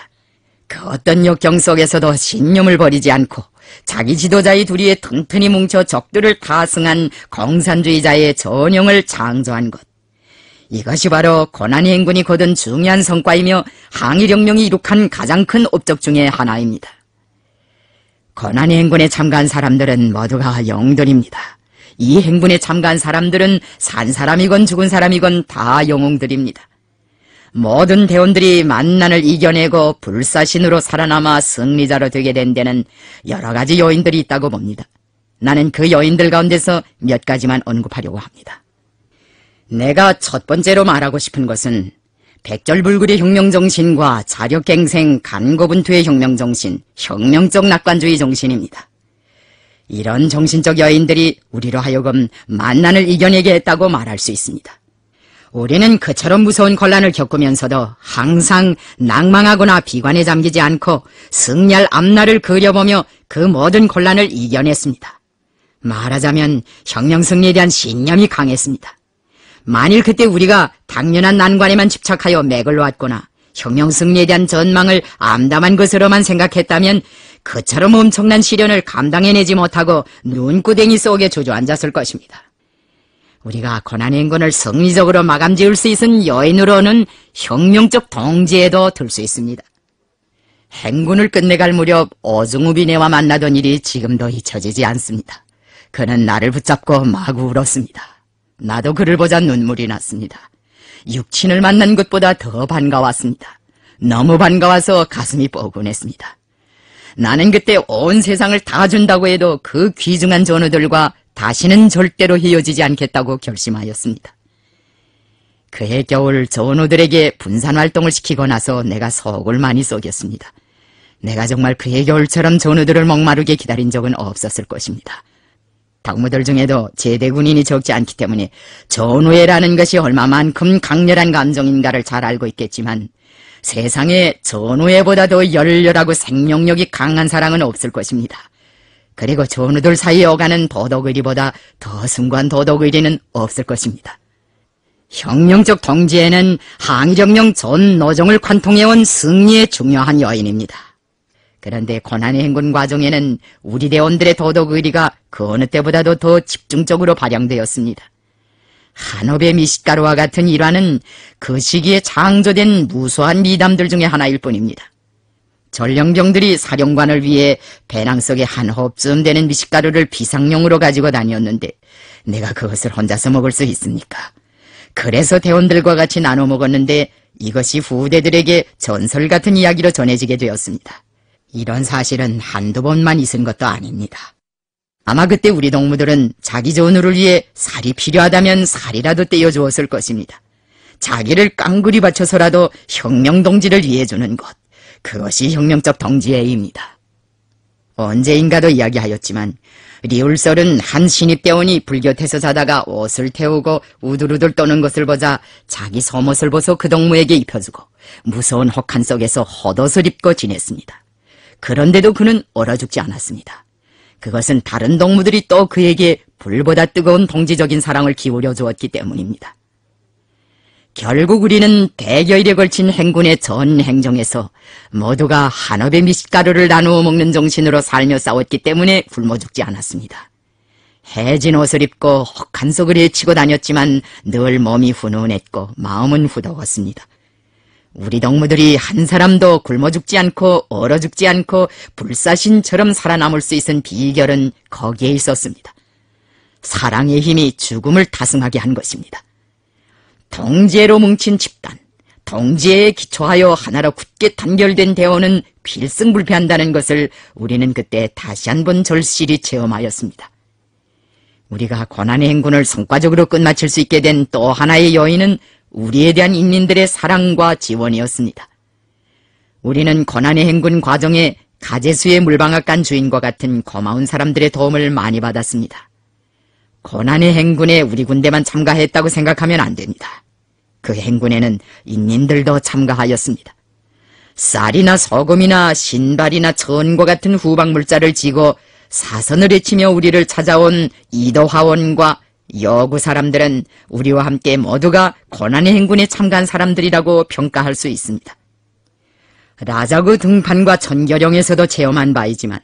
S1: 그 어떤 역경 속에서도 신념을 버리지 않고 자기 지도자의 둘이에 튼튼히 뭉쳐 적들을 타승한 공산주의자의 전형을 창조한 것. 이것이 바로 고난의 행군이 거둔 중요한 성과이며 항일혁명이 이룩한 가장 큰 업적 중의 하나입니다. 고난의 행군에 참가한 사람들은 모두가 영웅들입니다. 이 행군에 참가한 사람들은 산 사람이건 죽은 사람이건 다 영웅들입니다. 모든 대원들이 만난을 이겨내고 불사신으로 살아남아 승리자로 되게 된 데는 여러 가지 요인들이 있다고 봅니다. 나는 그 요인들 가운데서 몇 가지만 언급하려고 합니다. 내가 첫 번째로 말하고 싶은 것은 백절불굴의 혁명정신과 자력갱생 간고분투의 혁명정신, 혁명적 낙관주의 정신입니다. 이런 정신적 여인들이 우리로 하여금 만난을 이겨내게 했다고 말할 수 있습니다. 우리는 그처럼 무서운 곤란을 겪으면서도 항상 낭망하거나 비관에 잠기지 않고 승리할 앞날을 그려보며 그 모든 곤란을 이겨냈습니다. 말하자면 혁명 승리에 대한 신념이 강했습니다. 만일 그때 우리가 당연한 난관에만 집착하여 맥을 놓았거나 혁명 승리에 대한 전망을 암담한 것으로만 생각했다면 그처럼 엄청난 시련을 감당해내지 못하고 눈구덩이 속에 주저앉았을 것입니다. 우리가 고난의 행군을 승리적으로 마감지을 수 있은 요인으로는 혁명적 동지에도 들 수 있습니다. 행군을 끝내갈 무렵 오중읍이 내와 만나던 일이 지금도 잊혀지지 않습니다. 그는 나를 붙잡고 마구 울었습니다. 나도 그를 보자 눈물이 났습니다. 육친을 만난 것보다 더 반가웠습니다. 너무 반가워서 가슴이 뻐근했습니다. 나는 그때 온 세상을 다 준다고 해도 그 귀중한 전우들과 다시는 절대로 헤어지지 않겠다고 결심하였습니다. 그해 겨울 전우들에게 분산활동을 시키고 나서 내가 속을 많이 썩였습니다. 내가 정말 그해 겨울처럼 전우들을 목마르게 기다린 적은 없었을 것입니다. 덕무들 중에도 제대 군인이 적지 않기 때문에 전우애라는 것이 얼마만큼 강렬한 감정인가를 잘 알고 있겠지만 세상에 전우애보다 더 열렬하고 생명력이 강한 사랑은 없을 것입니다. 그리고 전우들 사이에 오가는 도덕의리보다 더 숭고한 도덕의리는 없을 것입니다. 혁명적 동지에는 항일혁명 전 노정을 관통해온 승리의 중요한 요인입니다. 그런데 고난의 행군 과정에는 우리 대원들의 도덕의리가 그 어느 때보다도 더 집중적으로 발현되었습니다. 한업의 미숫가루와 같은 일화는 그 시기에 창조된 무수한 미담들 중에 하나일 뿐입니다. 전령병들이 사령관을 위해 배낭 속에 한 홉쯤 되는 미숫가루를 비상용으로 가지고 다녔는데 내가 그것을 혼자서 먹을 수 있습니까? 그래서 대원들과 같이 나눠 먹었는데 이것이 후대들에게 전설 같은 이야기로 전해지게 되었습니다. 이런 사실은 한두 번만 있은 것도 아닙니다. 아마 그때 우리 동무들은 자기 전우를 위해 살이 필요하다면 살이라도 떼어주었을 것입니다. 자기를 깡그리 바쳐서라도 혁명동지를 위해주는 것, 그것이 혁명적 동지애입니다. 언제인가도 이야기하였지만 리울설은 한 신입대원이 불곁에서 자다가 옷을 태우고 우두루들 떠는 것을 보자 자기 속옷을 벗어 그 동무에게 입혀주고 무서운 혹한 속에서 헛옷을 입고 지냈습니다. 그런데도 그는 얼어 죽지 않았습니다. 그것은 다른 동무들이 또 그에게 불보다 뜨거운 동지적인 사랑을 기울여 주었기 때문입니다. 결국 우리는 대여일에 걸친 행군의 전 행정에서 모두가 한업의 미숫가루를 나누어 먹는 정신으로 살며 싸웠기 때문에 굶어 죽지 않았습니다. 해진 옷을 입고 혹한 속을 헤치고 다녔지만 늘 몸이 훈훈했고 마음은 후더웠습니다. 우리 동무들이 한 사람도 굶어 죽지 않고 얼어 죽지 않고 불사신처럼 살아남을 수 있는 비결은 거기에 있었습니다. 사랑의 힘이 죽음을 타승하게 한 것입니다. 동지애로 뭉친 집단, 동지애에 기초하여 하나로 굳게 단결된 대원은 필승불패한다는 것을 우리는 그때 다시 한번 절실히 체험하였습니다. 우리가 고난의 행군을 성과적으로 끝마칠 수 있게 된 또 하나의 요인은 우리에 대한 인민들의 사랑과 지원이었습니다. 우리는 고난의 행군 과정에 가제수의 물방앗간 주인과 같은 고마운 사람들의 도움을 많이 받았습니다. 고난의 행군에 우리 군대만 참가했다고 생각하면 안 됩니다. 그 행군에는 인민들도 참가하였습니다. 쌀이나 소금이나 신발이나 천과 같은 후방물자를 지고 사선을 헤치며 우리를 찾아온 이도화원과 여구 사람들은 우리와 함께 모두가 고난의 행군에 참가한 사람들이라고 평가할 수 있습니다. 라자구 등판과 천교령에서도 체험한 바이지만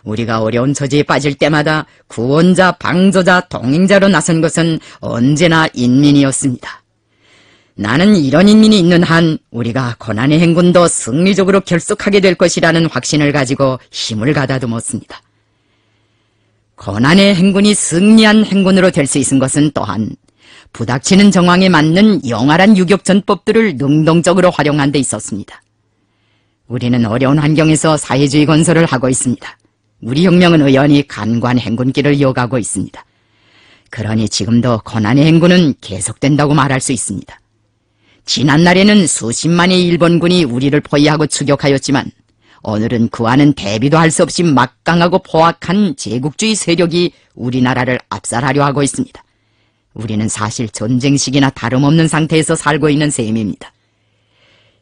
S1: 우리가 어려운 처지에 빠질 때마다 구원자, 방조자, 동행자로 나선 것은 언제나 인민이었습니다. 나는 이런 인민이 있는 한 우리가 고난의 행군도 승리적으로 결속하게 될 것이라는 확신을 가지고 힘을 가다듬었습니다. 고난의 행군이 승리한 행군으로 될 수 있은 것은 또한 부닥치는 정황에 맞는 영활한 유격전법들을 능동적으로 활용한 데 있었습니다. 우리는 어려운 환경에서 사회주의 건설을 하고 있습니다. 우리 혁명은 의연히 간관 행군길을 이어가고 있습니다. 그러니 지금도 고난의 행군은 계속된다고 말할 수 있습니다. 지난날에는 수십만의 일본군이 우리를 포위하고 추격하였지만 오늘은 그와는 대비도 할 수 없이 막강하고 포악한 제국주의 세력이 우리나라를 압살하려 하고 있습니다. 우리는 사실 전쟁 시기나 다름없는 상태에서 살고 있는 셈입니다.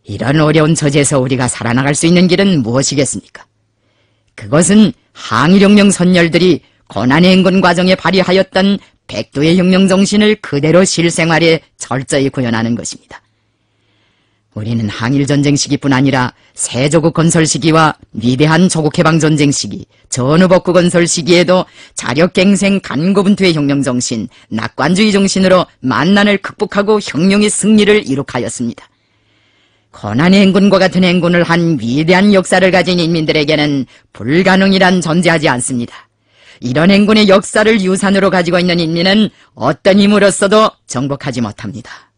S1: 이런 어려운 처지에서 우리가 살아나갈 수 있는 길은 무엇이겠습니까? 그것은 항일혁명 선열들이 고난의 행군 과정에 발휘하였던 백두의 혁명 정신을 그대로 실생활에 철저히 구현하는 것입니다. 우리는 항일전쟁 시기뿐 아니라 새조국 건설 시기와 위대한 조국해방전쟁 시기, 전후복구 건설 시기에도 자력갱생 간고분투의 혁명정신, 낙관주의 정신으로 만난을 극복하고 혁명의 승리를 이룩하였습니다. 고난의 행군과 같은 행군을 한 위대한 역사를 가진 인민들에게는 불가능이란 존재하지 않습니다. 이런 행군의 역사를 유산으로 가지고 있는 인민은 어떤 힘으로써도 정복하지 못합니다.